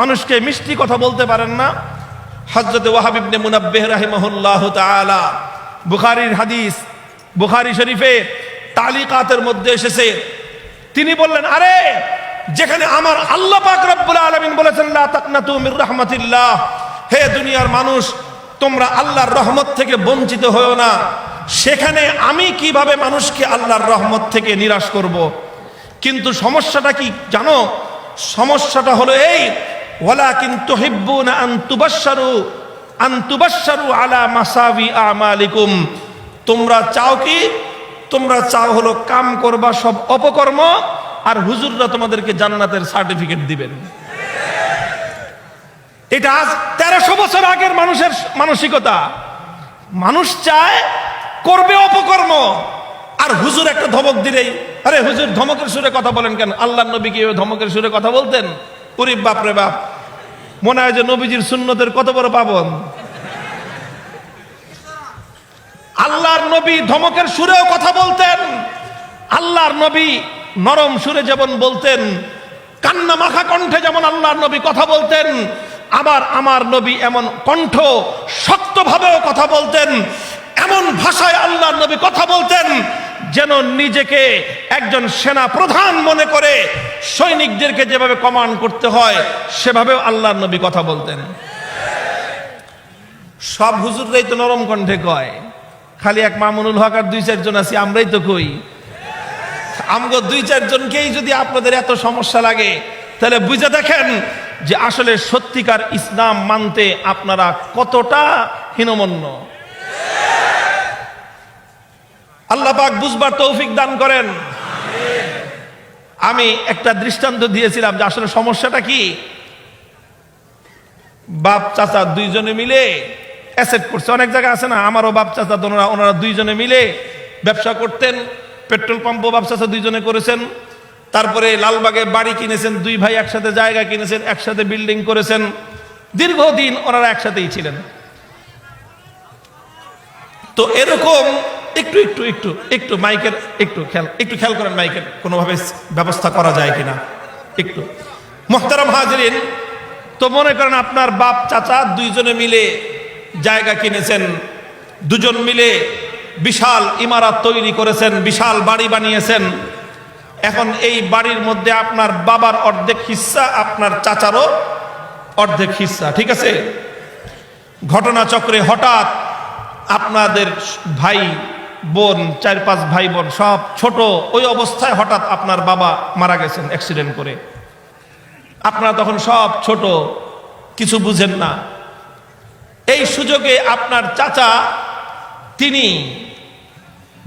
মানুষকে মিষ্টি কথা বলতে পারেন না? হযরতে ওয়াহাব ইবনে মুনাব্বিহ রাহিমাহুল্লাহু তাআলা, বুখারীর হাদিস, বুখারী শরীফে তালিকাতের মধ্যে এসেছে, তিনি বললেন, আরে যেখানে আমার আল্লাহ পাক রব্বুল আলামিন বলেছেন লা তাকনাতু মির রাহমাতিল্লাহ, হে দুনিয়ার মানুষ তোমরা আল্লাহর রহমত থেকে বঞ্চিত হয়ো না, সেখানে আমি কিভাবে মানুষকে আল্লাহর রহমত থেকে নিরাশ করব? কিন্তু সমস্যাটা কি জানো? সমস্যাটা হলো এই, ওয়ালাকিন তুহিব্বুনা আন তুবাশশারু আলা মাসাবি আমালিকুম। তোমরা চাও কি? তোমরা চাও হলো কাম করবা সব অপকর্ম, আর হুজুররা তোমাদেরকে জান্নাতের সার্টিফিকেট দিবেন। এটা আজ 1300 বছর আগের মানুষের মানসিকতা। মানুষ চায় করবে অপকর্ম, আর হুজুর একটা ধমক দিলেই, আরে হুজুর ধমকের সুরে কথা বলেন কেন? আল্লাহর নবী কি ধমকের সুরে কথা বলতেন? ওরে বাপ রে বাপ, মনে হয় যে নবীজির সুন্নতের কত বড় পাবন। আল্লাহর নবী ধমকের সুরেও কথা বলতেন। আল্লাহর নবী নরম সুরে যেমন বলতেন, কান্না মাখা কণ্ঠে যেমন আল্লাহর নবী কথা বলতেন, আবার আমার নবী এমন কণ্ঠ শক্তভাবেও কথা বলতেন, এমন ভাষায় আল্লাহর নবী কথা বলতেন যেন নিজেকে একজন সেনা প্রধান মনে করে সৈনিকদেরকে যেভাবে কমান্ড করতে হয় সেভাবেও আল্লাহর নবী কথা বলতেন। সব হুজুররাই তো নরম কণ্ঠে কয়, খালি এক মামুনুল হক আর 2-4 জন আছি, আমরাই তো কই। আমগো 2-4 জনকেই যদি আপনাদের এত সমস্যা লাগে, তাহলে বুঝে দেখেন যে আসলে সত্যিকার ইসলাম মানতে আপনারা কতটা হীনমন্য। আল্লাহ পাক বুঝবার তৌফিক দান করেন। আমি একটা দৃষ্টান্ত দিয়েছিলাম যে আসলে সমস্যাটা কি। বাপ চাচা 2 জনে মিলে অ্যাসেট করছে, অনেক জায়গা আছে না, আমারও বাপ চাচা ওনারা 2 জনে মিলে ব্যবসা করতেন। পেট্রোল পাম্পও বাপ চাচা দুইজনে করেছেন, তারপরে লালবাগে বাড়ি কিনেছেন, দুই ভাই একসাথে জায়গা কিনেছেন, একসাথে বিল্ডিং করেছেন, দীর্ঘদিন ওনারা একসাথেই ছিলেন। তো এরকম একটু একটু একটু একটু মাইকের একটু খেয়াল করেন, মাইকের কোনোভাবে ব্যবস্থা করা যায় কিনা একটু। মুহতারাম হাজরিন, তো মনে করেন আপনার বাপ চাচা দুইজনে মিলে জায়গা কিনেছেন, দুজন মিলে বিশাল ইমারত তৈরি করেছেন, বিশাল বাড়ি বানিয়েছেন। এখন এই বাড়ির মধ্যে আপনার বাবার অর্ধেক হিস্সা, আপনার চাচারও অর্ধেক হিস্সা, ঠিক আছে? ঘটনাচক্রে হঠাৎ আপনাদের ভাই বোন, 4-5 ভাই বোন সব ছোট, ওই অবস্থায় হঠাৎ আপনার বাবা মারা গেছেন অ্যাক্সিডেন্ট করে। আপনারা তখন সব ছোট, কিছু বুঝেন না। এই সুযোগে আপনার চাচা তিনি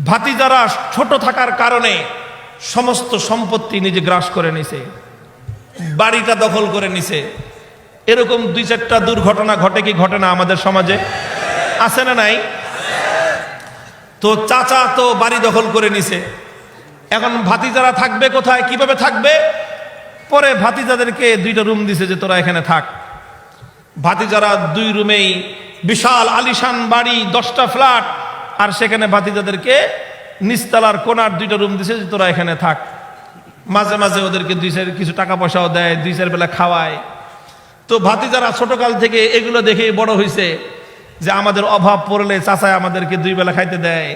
ভাতিজারা ছোট থাকার কারণে সমস্ত সম্পত্তি নিজে গ্রাস করে নিছে, বাড়িটা দখল করে নিছে। এরকম 2-4টা দুর্ঘটনা ঘটে কি ঘটে না আমাদের সমাজে? আছে না নাই? তো চাচা তো বাড়ি দখল করে নিছে, এখন ভাতিজারা থাকবে কোথায়, কিভাবে থাকবে? পরে ভাতিজাদেরকে 2টা রুম দিছে যে তোরা এখানে থাক। ভাতিজারা 2 রুমেই বিশাল আলিশান বাড়ি, 10টা ফ্ল্যাট, আর সেখানে ভাতিজাদেরকে নিচতলার কোনার 2টা রুম দিছে যে তোরা এখানে থাক। মাঝে মাঝে ওদেরকে 2-4 কিছু টাকা পয়সাও দেয়, 2-4 বেলা খাওয়ায়। তো ভাতিজারা ছোটকাল থেকে এগুলো দেখেই বড় হয়েছে যে আমাদের অভাব পড়লে চাচায় আমাদেরকে 2 বেলা খাইতে দেয়,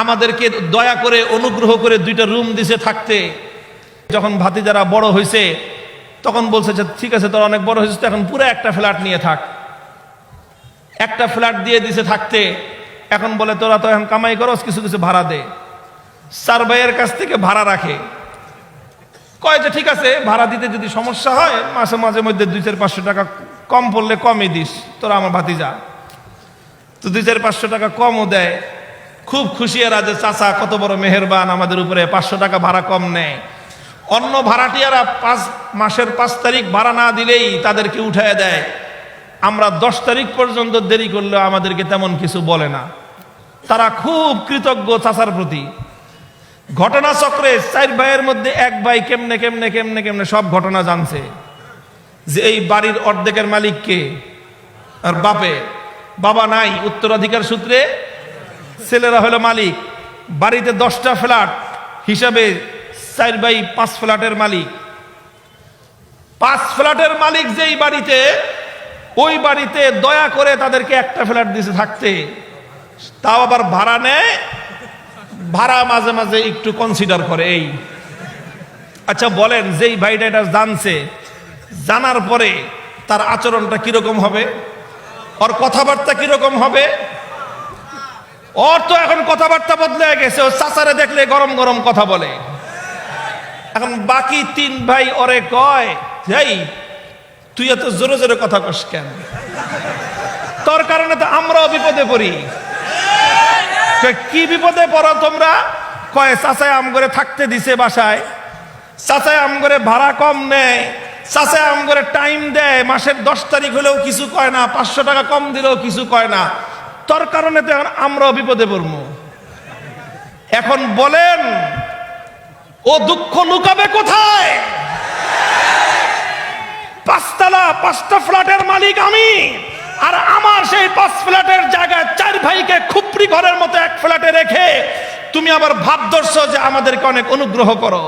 আমাদেরকে দয়া করে অনুগ্রহ করে 2টা রুম দিছে থাকতে। যখন ভাতিজারা বড় হয়েছে তখন বলছে যে ঠিক আছে, তোর অনেক বড় হয়েছে, এখন পুরো একটা ফ্ল্যাট নিয়ে থাক। একটা ফ্ল্যাট দিয়ে দিছে থাকতে। এখন বলে তোরা তো এখন কামাই করস, কিছু কিছু ভাড়া দে। 4 ভাইয়ের কাছ থেকে ভাড়া রাখে, কয় যে ঠিক আছে, ভাড়া দিতে যদি সমস্যা হয় মাসে মাঝে মধ্যে 200-500 টাকা কম পড়লে কমই দিস, তোরা আমার ভাতিজা। তো 200-500 টাকা কমও দেয়। খুব খুশি এরা যে চাচা কত বড় মেহেরবান, আমাদের উপরে 500 টাকা ভাড়া কম নেয়। অন্য ভাড়াটিয়ারা মাসের 5 তারিখ ভাড়া না দিলেই তাদেরকে উঠায় দেয়। আমরা 10 তারিখ পর্যন্ত দেরি করলেও আমাদেরকে তেমন কিছু বলে না। তারা খুব কৃতজ্ঞ চাচার প্রতি। ঘটনাচক্রে 4 ভাইয়ের মধ্যে 1 ভাই কেমনে কেমনে কেমনে কেমনে সব ঘটনা জানছে যে এই বাড়ির অর্ধেকের মালিক কে, আর বাবা নাই, উত্তরাধিকার সূত্রে ছেলেরা হলো মালিক। বাড়িতে 10টা ফ্ল্যাট হিসাবে 4 ভাই 5 ফ্ল্যাটের মালিক। 5 ফ্ল্যাটের মালিক যেই বাড়িতে, ওই বাড়িতে দয়া করে তাদেরকে একটা ফ্ল্যাট দিছে থাকতে, তাও আবার ভাড়া নেয়। ভাড়া মাঝে মাঝে একটু কনসিডার করে। এই আচ্ছা বলেন, যেই ভাইটা এটা জানছে, জানার পরে তার আচরণটা কিরকম হবে, ওর কথাবার্তা কিরকম হবে? ওর তো এখন কথাবার্তা বদলে গেছে, ও চাচারে দেখলে গরম গরম কথা বলে। এখন বাকি 3 ভাই ওরে কয়, এই তুই এত জোরে জোরে কথা কস কেন? তোর কারণে তো আমরাও বিপদে পড়ি। কি বিপদে পড়ো তোমরা? কয় চাচায় আম করে থাকতে দিছে বাসায়, চাচায় আম করে ভাড়া কম নেয়, চাচায় আম করে টাইম দেয়, মাসের 10 তারিখ হলেও কিছু কয় না, 500 টাকা কম দিলেও কিছু কয় না। তোর কারণে তো এখন আমরাও বিপদে পড়বো। এখন বলেন ও দুঃখ লুকাবে কোথায়? 5 তলা 5টা ফ্ল্যাটের মালিক আমি, আর আমার সেই 5 ফ্ল্যাটের জায়গায় 4 ভাইকে খুপড়ি ঘরের মতো 1 ফ্ল্যাটে রেখে তুমি আবার ভাব ধরছো যে আমাদেরকে অনেক অনুগ্রহ করো।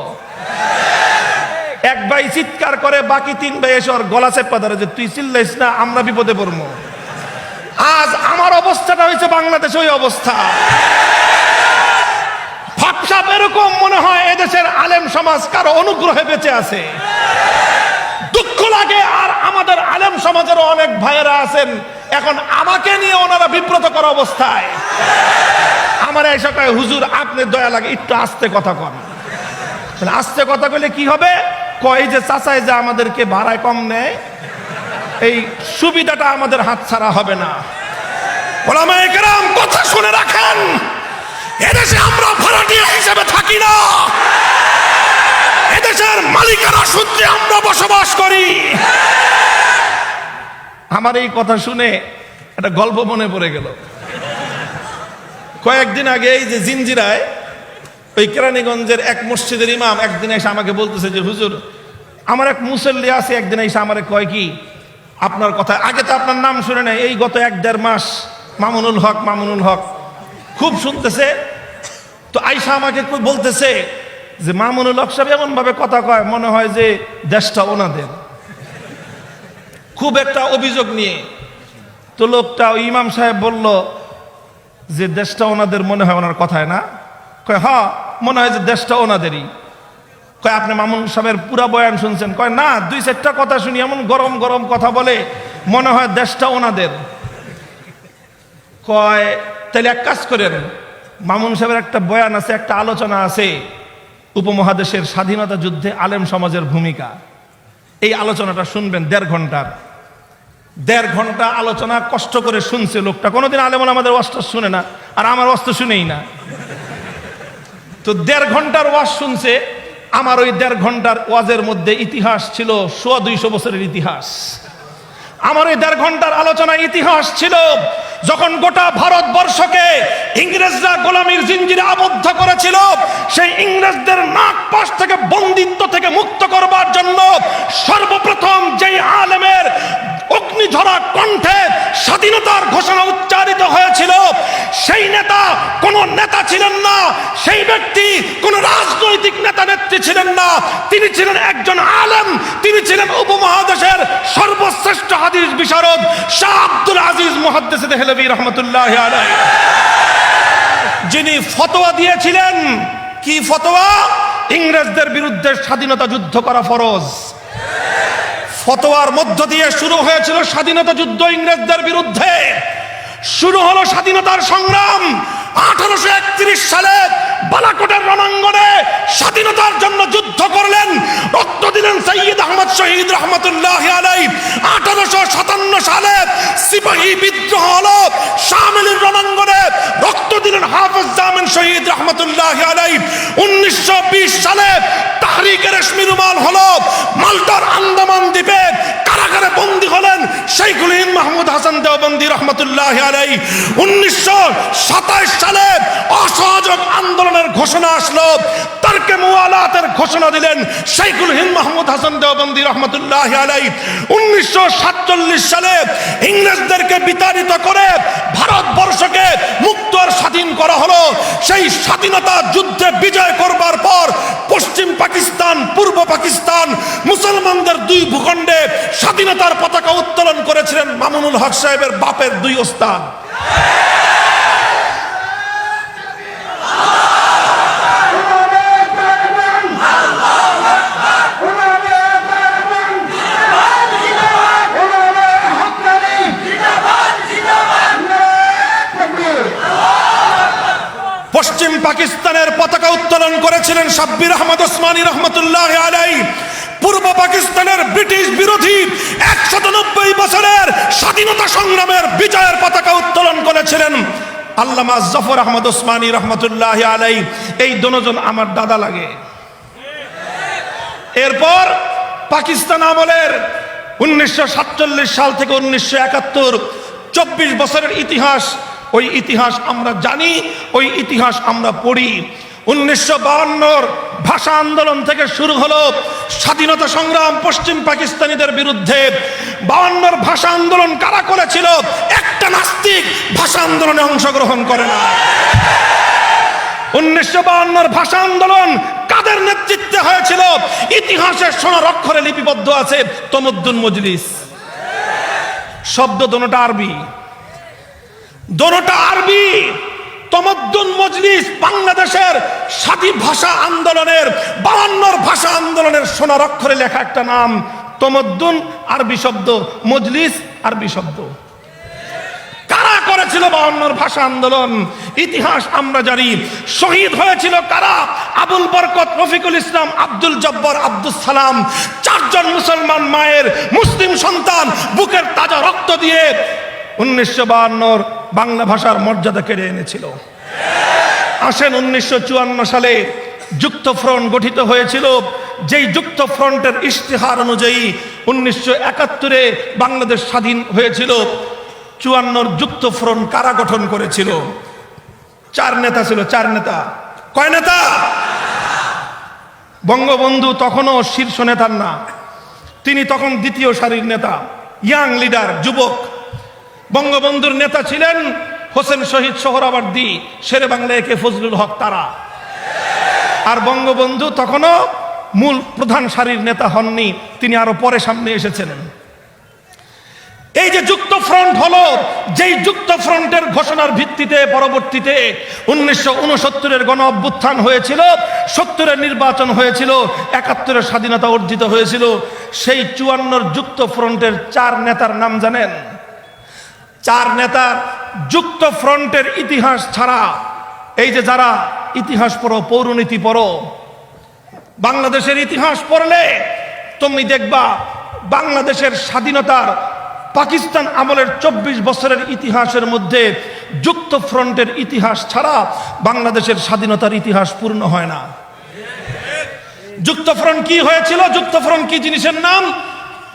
1 ভাই চিৎকার করে, বাকি 3 ভাই এসে ওর গলা চেপা ধরে যে তুই চিল্লাইস না, আমরা বিপদে পড়বো। আজ আমার অবস্থাটা হয়েছে বাংলাদেশ ওই অবস্থা। ভাবসাব এরকম মনে হয় এদেশের আলেম সমাজ কারো অনুগ্রহে বেঁচে আছে। দুঃখ লাগে। আর আমাদের আলেম সমাজেরও অনেক ভাইয়েরা আছেন এখন আমাকে নিয়ে ওনারা বিব্রত করা অবস্থায়। আমার এসে কয় হুজুর আপনি দয়া লাগে একটু আস্তে কথা কন। আস্তে কথা কইলে কি হবে? কয় যে চাচাই যে আমাদেরকে ভাড়ায় কম নেয়, এই সুবিধাটা আমাদের হাতছাড়া হবে না। ওলামায়ে কেরাম কথা শুনে রাখেন, এদেশে আমরা ভাড়াটিয়া হিসেবে থাকি না, এদেশের মালিকানা সূত্রে আমরা বসবাস করি। আমার এই কথা শুনে একটা গল্প মনে পড়ে গেল। কয়েকদিন আগে এই যে জিঞ্জিরায় ওই কেরানীগঞ্জের এক মসজিদের ইমাম একদিন এসে আমাকে বলতেছে যে হুজুর, আমার এক মুসল্লি আছে, একদিন এসে আমারে কয় কি, আপনার কথা আগে তো আপনার নাম শুনে নাই, এই গত 1-1.5 মাস মামুনুল হক খুব শুনতেছে। তো আইসা আমাকে বলতেছে যে মামুনুল হক সাহেব এমন ভাবে কথা কয় মনে হয় যে দেশটা ওনাদের, খুব একটা অভিযোগ নিয়ে। তো লোকটা ওই ইমাম সাহেব বলল যে দেশটা ওনাদের মনে হয় ওনার কথায় না? কয় হ্যাঁ মনে হয় যে দেশটা ওনাদেরই। কয় আপনি মামুন সাহেবের পুরা বয়ান শুনছেন? কয় না, 2-4টা কথা শুনি, এমন গরম গরম কথা বলে মনে হয় দেশটা ওনাদের। কয় তাহলে এক কাজ করেন, মামুন সাহেবের একটা বয়ান আছে, একটা আলোচনা আছে উপমহাদেশের স্বাধীনতা যুদ্ধে আলেম সমাজের ভূমিকা, এই আলোচনাটা শুনবেন 1.5 ঘন্টার। 1.5 ঘন্টা আলোচনা কষ্ট করে শুনছে লোকটা, কোনোদিন আলেম আমাদের ওয়াজটা শুনে না, আর আমার ওয়াজ তো শুনেই না। তো 1.5 ঘন্টার ওয়াজ শুনছে। আমার ওই 1.5 ঘন্টার ওয়াজের মধ্যে ইতিহাস ছিল 100-200 বছরের ইতিহাস। আমার ওই 1.5 ঘন্টার আলোচনা ইতিহাস ছিল যখন গোটা ভারতবর্ষকে ইংরেজরা গোলামীর জিঞ্জিরে আবদ্ধ করেছিল, সেই ইংরেজদের নাক পাশ থেকে বন্দিত্ব থেকে মুক্ত করবার জন্য সর্বপ্রথম যেই আলেমের অগ্নিঝরা কণ্ঠে স্বাধীনতার ঘোষণা উচ্চারিত হয়েছিল, সেই নেতা কোন নেতা ছিলেন না, সেই ব্যক্তি কোন রাজনৈতিক নেতা নেত্রী ছিলেন না, তিনি ছিলেন একজন আলেম, তিনি ছিলেন উপমহাদেশের সর্বশ্রেষ্ঠ হাদিস বিশারদ শাহ আব্দুল আজিজ মুহাদ্দিস দেহলভী রহমতুল্লাহি আলাইহি, যিনি ফতোয়া দিয়েছিলেন। কি ফতোয়া? ইংরেজদের বিরুদ্ধে স্বাধীনতা যুদ্ধ করা ফরজ। ফতোয়ার মধ্য দিয়ে শুরু হয়েছিল স্বাধীনতা যুদ্ধ ইংরেজদের বিরুদ্ধে, শুরু হলো স্বাধীনতার সংগ্রাম। 1831 সালে বালাকোটের রণাঙ্গনে স্বাধীনতার জন্য যুদ্ধ করলেন, রক্ত দিলেন সৈয়দ আহমদ শহীদ রহমতুল্লাহি আলাইহি। 1857 সালে সিপাহী বিদ্রোহ হলো, শামিলির রণাঙ্গনে রক্ত দিলেন হাফেজ জামিন শহীদ রহমতুল্লাহি আলাইহি। 1920 সালে তাহরিকে রেশমি রুমাল হলো, মাল্টার আন্দামান দ্বীপে কারাগারে বন্দী হলেন শাইখুল হিন্দ মাহমুদ হাসান দেওবন্দি রহমতুল্লাহি আলাইহি। 1927 সালে অসহযোগ আন্দোলনের ঘোষণা আসলো, তারকে মুওয়ালাতের ঘোষণা দিলেন শাইখুল হিন্দ মাহমুদ হাসান দেওবন্দি রহমতুল্লাহি আলাইহি। 1947 সালে ইংরেজদেরকে বিতাড়িত করে ভারতবর্ষকে মুক্ত আর স্বাধীন করা হলো। সেই স্বাধীনতা যুদ্ধে বিজয় করবার পর পশ্চিম পাকিস্তান, পূর্ব পাকিস্তান, মুসলমানদের 2 ভূখণ্ডে স্বাধীনতার পতাকা উত্তোলন করেছিলেন মামুনুল হক সাহেবের বাপের 2 ওস্তাদ। পশ্চিম পাকিস্তানের পতাকা উত্তোলন করেছিলেন সাব্বির আহমদ ওসমানী রহমতুল্লাহি আলাইহি। পূর্ব পাকিস্তানের ব্রিটিশ বিরোধী 190 বছরের স্বাধীনতা সংগ্রামের বিজয়ের পতাকা উত্তোলন করেছিলেন আল্লামা জাফর আহমদ ওসমানী রহমতুল্লাহি আলাইহি। এই দুজন আমার দাদা লাগে। এরপর পাকিস্তান আমলের 1947 সাল থেকে 1971 24 বছরের ইতিহাস, ওই ইতিহাস আমরা জানি, ওই ইতিহাস আমরা পড়ি। 1952 ভাষা আন্দোলন থেকে শুরু হলো স্বাধীনতা সংগ্রাম পশ্চিম পাকিস্তানিদের বিরুদ্ধে। 52 ভাষা আন্দোলন কারা করেছিল? একটা নাস্তিক ভাষা আন্দোলনে অংশগ্রহণ করে না। 1952 ভাষা আন্দোলন কাদের নেতৃত্বে হয়েছিল? ইতিহাসের সোনার অক্ষরে লিপিবদ্ধ আছে তমদ্দুন মজলিস। শব্দ দোনোটা আরবি, দোনোটা আরবি। তমদ্দুন মজলিস বাংলাদেশের স্বাধীন ভাষা আন্দোলনের 52 ভাষা আন্দোলনের সোনার অক্ষরে লেখা একটা নাম। তমদ্দুন আরবি শব্দ, মজলিস আরবি শব্দ। কারা করেছিল 52 ভাষা আন্দোলন? ইতিহাস আমরা জানি। শহীদ হয়েছিল কারা? আবুল বরকত, রফিকুল ইসলাম, আব্দুল জব্বার, আব্দুল সালাম, 4 জন মুসলমান মায়ের মুসলিম সন্তান বুকের তাজা রক্ত দিয়ে 1952 বাংলা ভাষার মর্যাদা কেড়ে এনেছিল। আসেন 1954 সালে যুক্ত ফ্রন্ট গঠিত হয়েছিল, যেই যুক্ত ফ্রন্টের ইশতেহার অনুযায়ী 1971 বাংলাদেশ স্বাধীন হয়েছিল। 54 যুক্ত ফ্রন্ট কারা গঠন করেছিল? 4 নেতা ছিল, 4 নেতা। কয় নেতা? বঙ্গবন্ধু তখনও শীর্ষ নেতার না, তিনি তখন দ্বিতীয় সারির নেতা, ইয়াং লিডার, যুবক। বঙ্গবন্ধুর নেতা ছিলেন হোসেন শহীদ সোহরাওয়ার্দী, শেরে বাংলা একে ফজলুল হক তারা। আর বঙ্গবন্ধু তখনও মূল প্রধান সারির নেতা হননি, তিনি আরো পরে সামনে এসেছেন। এই যে যুক্ত ফ্রন্ট হলো, যেই যুক্ত ফ্রন্টের ঘোষণার ভিত্তিতে পরবর্তীতে 1969-এর গণ অভ্যুত্থান হয়েছিল, 70-এর নির্বাচন হয়েছিল, 71-এর স্বাধীনতা অর্জিত হয়েছিল, সেই 54-র যুক্ত ফ্রন্টের 4 নেতার নাম জানেন? 4 নেতার যুক্ত ফ্রন্টের ইতিহাস ছাড়া, এই যে যারা ইতিহাস পড়ো, পৌরনীতি পড়ো, বাংলাদেশের ইতিহাস পড়লে তুমি দেখবা বাংলাদেশের স্বাধীনতার পাকিস্তান আমলের 24 বছরের ইতিহাসের মধ্যে যুক্ত ফ্রন্টের ইতিহাস ছাড়া বাংলাদেশের স্বাধীনতার ইতিহাস পূর্ণ হয় না। যুক্ত ফ্রন্ট কি হয়েছিল? যুক্ত ফ্রন্ট কি জিনিসের নাম?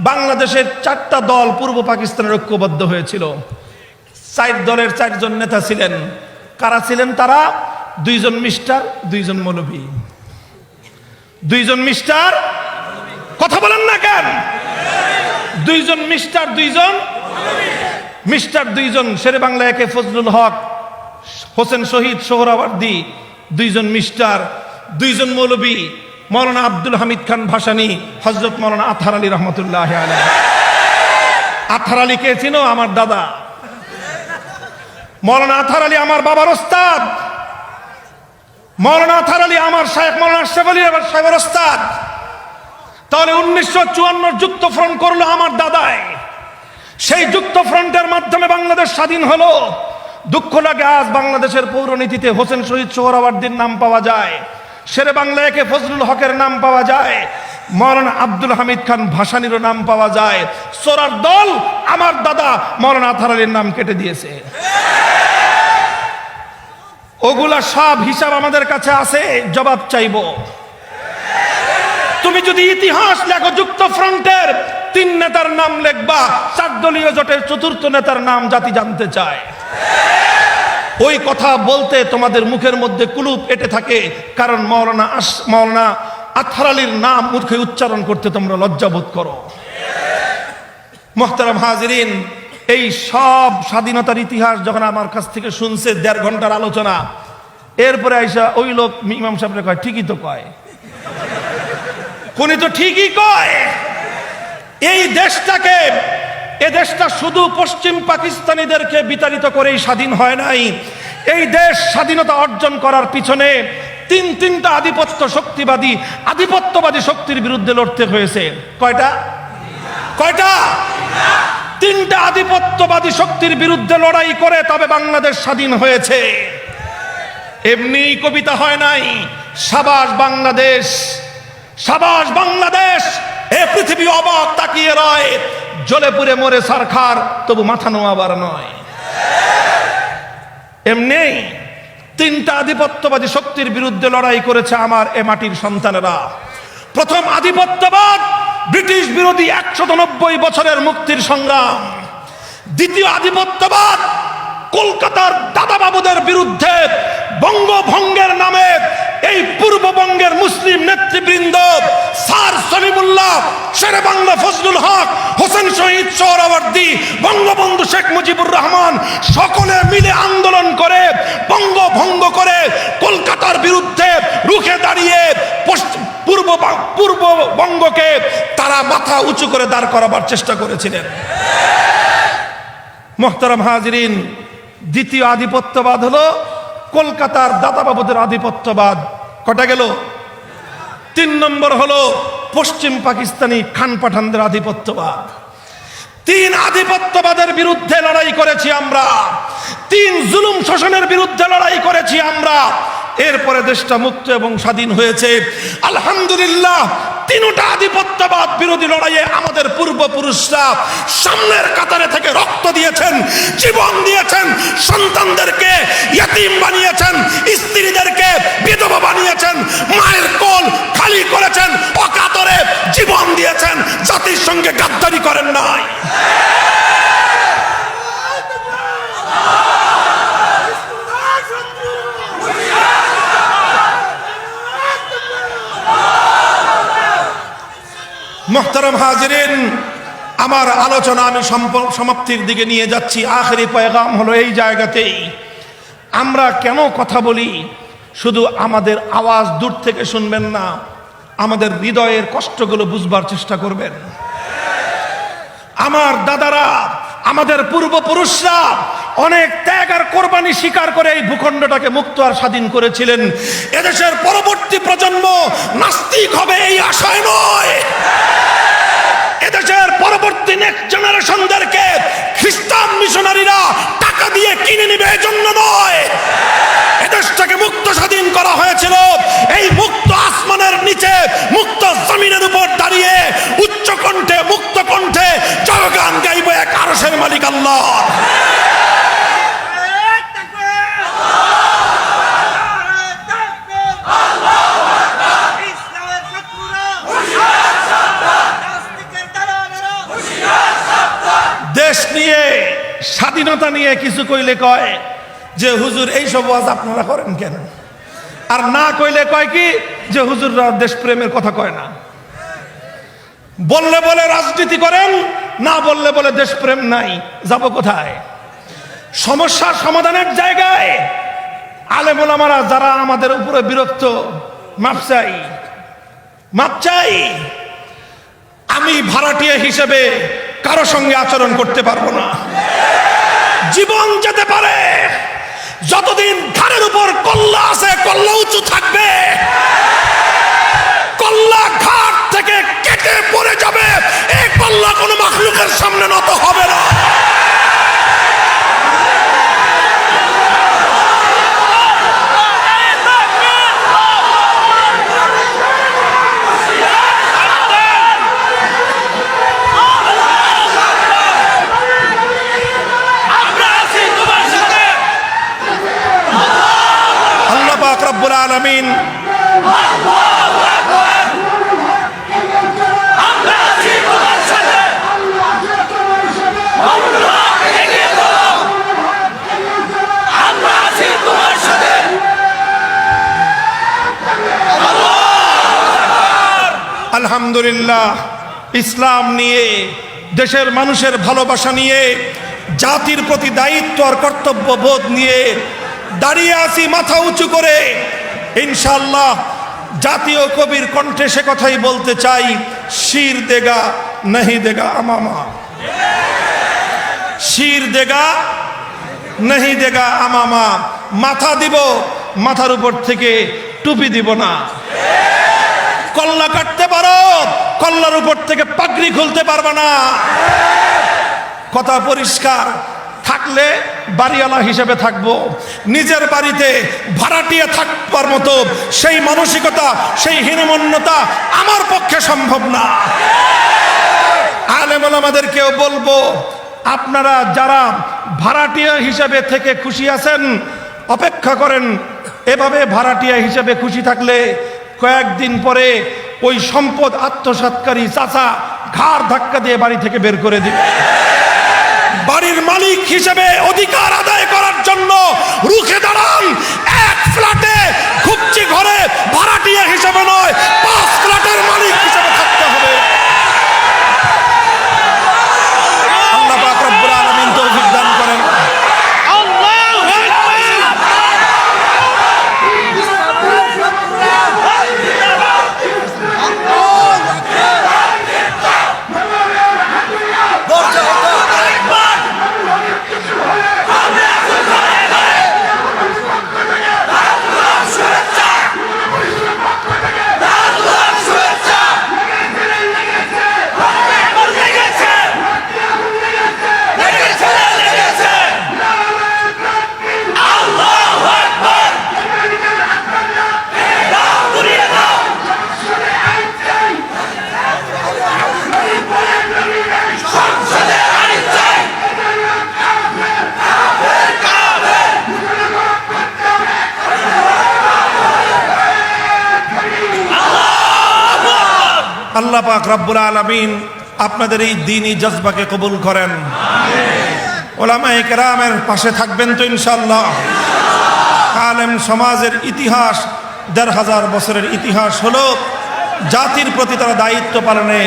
বাংলাদেশের 4টা দল পূর্ব পাকিস্তানের ঐক্যবদ্ধ হয়েছিল। 4 দলের 4 জন নেতা ছিলেন। কারা ছিলেন তারা? 2 জন মিস্টার, 2 জন মৌলভী। 2 জন মিস্টার, কথা বলেন না কেন? 2 জন মিস্টার, 2 জন মিস্টার, 2 জন শেরে বাংলা একে ফজলুল হক, হোসেন শহীদ সোহরাওয়ার্দী, 2 জন মিস্টার, 2 জন মৌলভী, মৌলানা আব্দুল হামিদ খান ভাসানী, হযরত মৌলানা আতহার আলী রহমতুল্লাহ আলাইহি। আতহার আলী কে চিনো? আমার দাদা। মৌলানা আতহার আলী আমার বাবার ওস্তাদ। মৌলানা আতহার আলী আমার শায়েখ মৌলানা আশরাফ আলী সাহেবের ওস্তাদ। তাহলে 1954 যুক্ত ফ্রন্ট করলো আমার দাদাই। সেই যুক্ত ফ্রন্টের মাধ্যমে বাংলাদেশ স্বাধীন হলো। দুঃখ লাগে আজ বাংলাদেশের পৌরনীতিতে হোসেন শহীদ সোহরাওয়ার্দীর নাম পাওয়া যায়, শেরে বাংলা একে ফজলুল হকের নাম পাওয়া যায়, মৌলানা আব্দুল হামিদ খান ভাসানীর নাম পাওয়া যায়। সোরার দল আমার দাদা মৌলানা আতহার আলীর নাম কেটে দিয়েছে। ওগুলা সব হিসাব আমাদের কাছে আছে, জবাব চাইব। তুমি যদি ইতিহাস লেখো, যুক্ত ফ্রন্টের 3 নেতার নাম লিখবা, 4 দলীয় জোটের 4র্থ নেতার নাম জাতি জানতে চায়। ওই কথা বলতে তোমাদের মুখের মধ্যে কুলুপ এঁটে থাকে, কারণ মৌলানা আতহার আলীর নাম মুখে উচ্চারণ করতে তোমরা লজ্জাবোধ করো। মুহতারাম হাজিরিন, এই সব স্বাধীনতার ইতিহাস যখন আমার কাছ থেকে শুনছে 1.5 ঘন্টার আলোচনা, এরপরে আইসা ওই লোক ইমাম সাহেবরে কয়, ঠিকই তো কয়, কোনি তো ঠিকই কয়। এই দেশটাকে, এ দেশটা শুধু পশ্চিম পাকিস্তানিদেরকে বিতাড়িত করেই স্বাধীন হয় নাই। এই দেশ স্বাধীনতা অর্জন করার পিছনে 3টা আধিপত্যবাদী শক্তির বিরুদ্ধে লড়তে হয়েছে। কয়টা? 3টা আধিপত্যবাদী শক্তির বিরুদ্ধে লড়াই করে তবে বাংলাদেশ স্বাধীন হয়েছে। এমনি কবিতা হয় নাই, সাবাস বাংলাদেশ, সাবাস বাংলাদেশ, এ পৃথিবী অবাক তাকিয়ে রয়, জ্বলে পুড়ে মরে সারখার তবু মাথা নোয়াবার নয়। এমনি 3টা আধিপত্যবাদী শক্তির বিরুদ্ধে লড়াই করেছে আমার এ মাটির সন্তানেরা। প্রথম আধিপত্যবাদ, ব্রিটিশ বিরোধী 190 বছরের মুক্তির সংগ্রাম। দ্বিতীয় আধিপত্যবাদ, কলকাতার দাদাবাবুদের বিরুদ্ধে বঙ্গভঙ্গের নামে এই পূর্ববঙ্গের মুসলিম নেতৃবৃন্দ, স্যার সলিমুল্লাহ, শেরে বাংলা ফজলুল হক, হোসেন শহীদ সোহরাওয়ার্দী, বঙ্গবন্ধু শেখ মুজিবুর রহমান সকলে মিলে আন্দোলন করে বঙ্গভঙ্গ করে কলকাতার বিরুদ্ধে রুখে দাঁড়িয়ে পূর্ববঙ্গকে তারা মাথা উঁচু করে দাঁড় করাবার চেষ্টা করেছিলেন। মুহতারাম হাজিরিন, দ্বিতীয় আধিপত্যবাদ হলো কলকাতার দাদাবাবুদের আধিপত্যবাদ। কটা গেল? 3 নম্বর হলো পশ্চিম পাকিস্তানি খান পাঠানদের আধিপত্যবাদ। 3 আধিপত্যবাদের বিরুদ্ধে লড়াই করেছি আমরা, 3 জুলুম শোষণের বিরুদ্ধে লড়াই করেছি আমরা। এরপরে দেশটা মুক্ত এবং স্বাধীন হয়েছে আলহামদুলিল্লাহ। 3টা আধিপত্যবাদ বিরোধী লড়াইয়ে আমাদের পূর্বপুরুষরা সামনের কাতারে থেকে রক্ত দিয়েছেন, জীবন দিয়েছেন, সন্তানদেরকে ইয়তীম বানিয়েছেন, স্ত্রীদেরকে বিধবা বানিয়েছেন, মায়ের কোল খালি করেছেন, অকাতরে জীবন দিয়েছেন, জাতির সঙ্গে গাদ্দারি করেন নাই। মুহতারাম হাজিরিন, আমার আলোচনা আমি সমাপ্তির দিকে নিয়ে যাচ্ছি। আখেরি পয়গাম হলো এই জায়গাতেই, আমরা কেন কথা বলি শুধু আমাদের আওয়াজ দূর থেকে শুনবেন না, আমাদের হৃদয়ের কষ্টগুলো বুঝবার চেষ্টা করবেন। আমার দাদারা, আমাদের পূর্বপুরুষরা অনেক ত্যাগ আর কোরবানি স্বীকার করে এই ভূখণ্ডটাকে মুক্ত আর স্বাধীন করেছিলেন। এদেশের পরবর্তী প্রজন্ম নাস্তিক হবে এই আশায় নয়, এদেশের পরবর্তী নেক্সট জেনারেশনদেরকে খ্রিস্টান মিশনারিরা টাকা দিয়ে কিনে নিবে এজন্য নয়। এদেশটাকে মুক্ত স্বাধীন করা হয়েছিল এই মুক্ত আসমানের নিচে, মুক্ত জমিনের উপর দাঁড়িয়ে উচ্চ কণ্ঠে, মুক্ত কণ্ঠে জয়গান গাইব এক আরশের মালিক আল্লাহ। দেশ নিয়ে, স্বাধীনতা নিয়ে কিছু কইলে কয় যে হুজুর এইসব ওয়াজ আপনারা করেন কেন, আর না কইলে কয় কি যে হুজুররা দেশপ্রেমের কথা কয় না। বললে বলে রাজনীতি করেন, না বললে বলে দেশপ্রেম নাই। যাব কোথায়? সমস্যার সমাধানের জায়গায় আলেম ওলামারা যারা আমাদের উপরে বিরক্ত, মাপ চাই, মাপ চাই। আমি ভাড়াটিয়া হিসেবে কারো সঙ্গে আচরণ করতে পারবো না। জীবন যেতে পারে, যতদিন ঘাড়ের উপর কল্লা আছে কল্লা উঁচু থাকবে। কল্লা ঘাট থেকে কেটে পড়ে যাবে, এই কল্লা কোনো মাখলুকের সামনে নত হবে না। আল্লাহ পাক রব্বুল আলামিন আলহামদুলিল্লাহ, ইসলাম নিয়ে, দেশের মানুষের ভালোবাসা নিয়ে, জাতির প্রতি দায়িত্ব আর কর্তব্য বোধ নিয়ে দাঁড়িয়ে আছি মাথা উঁচু করে। ইনশাআল্লাহ জাতীয় কবির কণ্ঠে সে কথাই বলতে চাই, শির দেগা नहीं देगा अमामा, শির দেগা नहीं देगा अमामा। মাথা দিব, মাথার উপর থেকে টুপি দিব না। কল্লা কাটতে পারো, কল্লার উপর থেকে পাগড়ি খুলতে পারবে না। কথা পরিষ্কার। থাকলে বাড়িওয়ালা হিসেবে থাকবো, নিজের বাড়িতে ভাড়াটিয়া থাকবার মতো সেই মানসিকতা, সেই হীনমন্যতা আমার পক্ষে সম্ভব না। আলেম ওলামাদেরকেও বলবো, আপনারা যারা ভাড়াটিয়া হিসেবে থেকে খুশি আছেন অপেক্ষা করেন। এভাবে ভাড়াটিয়া হিসেবে খুশি থাকলে কয়েকদিন পরে ওই সম্পদ আত্মসাৎকারী চাচা ঘাড় ধাক্কা দিয়ে বাড়ি থেকে বের করে দিবে। বাড়ির মালিক হিসেবে অধিকার আদায় করার জন্য রুখে দাঁড়ান। এক ফ্ল্যাটে খুবচি ঘরে ভাড়াটিয়া হিসেবে নয়, 5 ফ্ল্যাটের মালিক হিসেবে থাকতে হবে। আল্লাহ পাক রব্বুল আলামিন তৌফিক দান করেন। আল্লাহ পাক রব্বুল আলামিন আপনাদের এই দ্বীনি জজবাকে কবুল করেন। ওলামায়ে কেরামের পাশে থাকবেন তো ইনশাআল্লাহ। আলেম সমাজের ইতিহাস ১৫০০ বছরের ইতিহাস হলো জাতির প্রতি তারা দায়িত্ব পালনে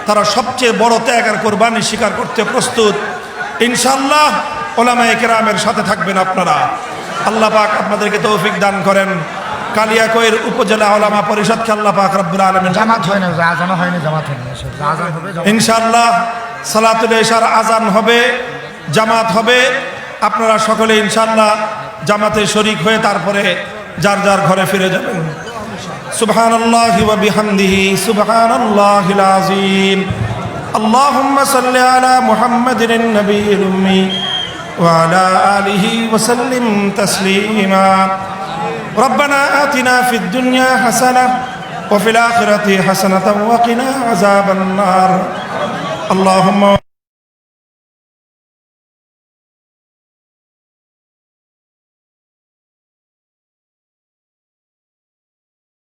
তারা সবচেয়ে বড় ত্যাগ আর কোরবানি স্বীকার করতে প্রস্তুত। ইনশাআল্লাহ ওলামায়ে কেরামের সাথে থাকবেন আপনারা। আল্লাহ পাক আপনাদেরকে তৌফিক দান করেন। কালিয়াকৈর উপজেলা ওলামা পরিষদকে আল্লাহ পাক রব্বুল আলামিন জামাত হয় না, আজান হয়নি, জামাত হয়নি, আজান হবে ইনশাআল্লাহ। সালাতুল ইশার আজান হবে, জামাত হবে। আপনারা সকলে ইনশাআল্লাহ জামাতে শরীক হয়ে তারপরে যার যার ঘরে ফিরে যাবেন। সুবহানাল্লাহি ওয়া বিহামদিহি সুবহানাল্লাহিল আযীম। আল্লাহুম্মা সাল্লি আলা মুহাম্মাদিন নবিয়্যিল উম্মি ওয়া আলা আলিহি ওয়া সাল্লিম তাসলিমা। রব্বানা আতিনা ফিদ দুনিয়া হাসানাহ ওয়া ফিল আখিরাতি হাসানাতাও ওয়া কিনা আযাবান নার। আল্লাহুম্মা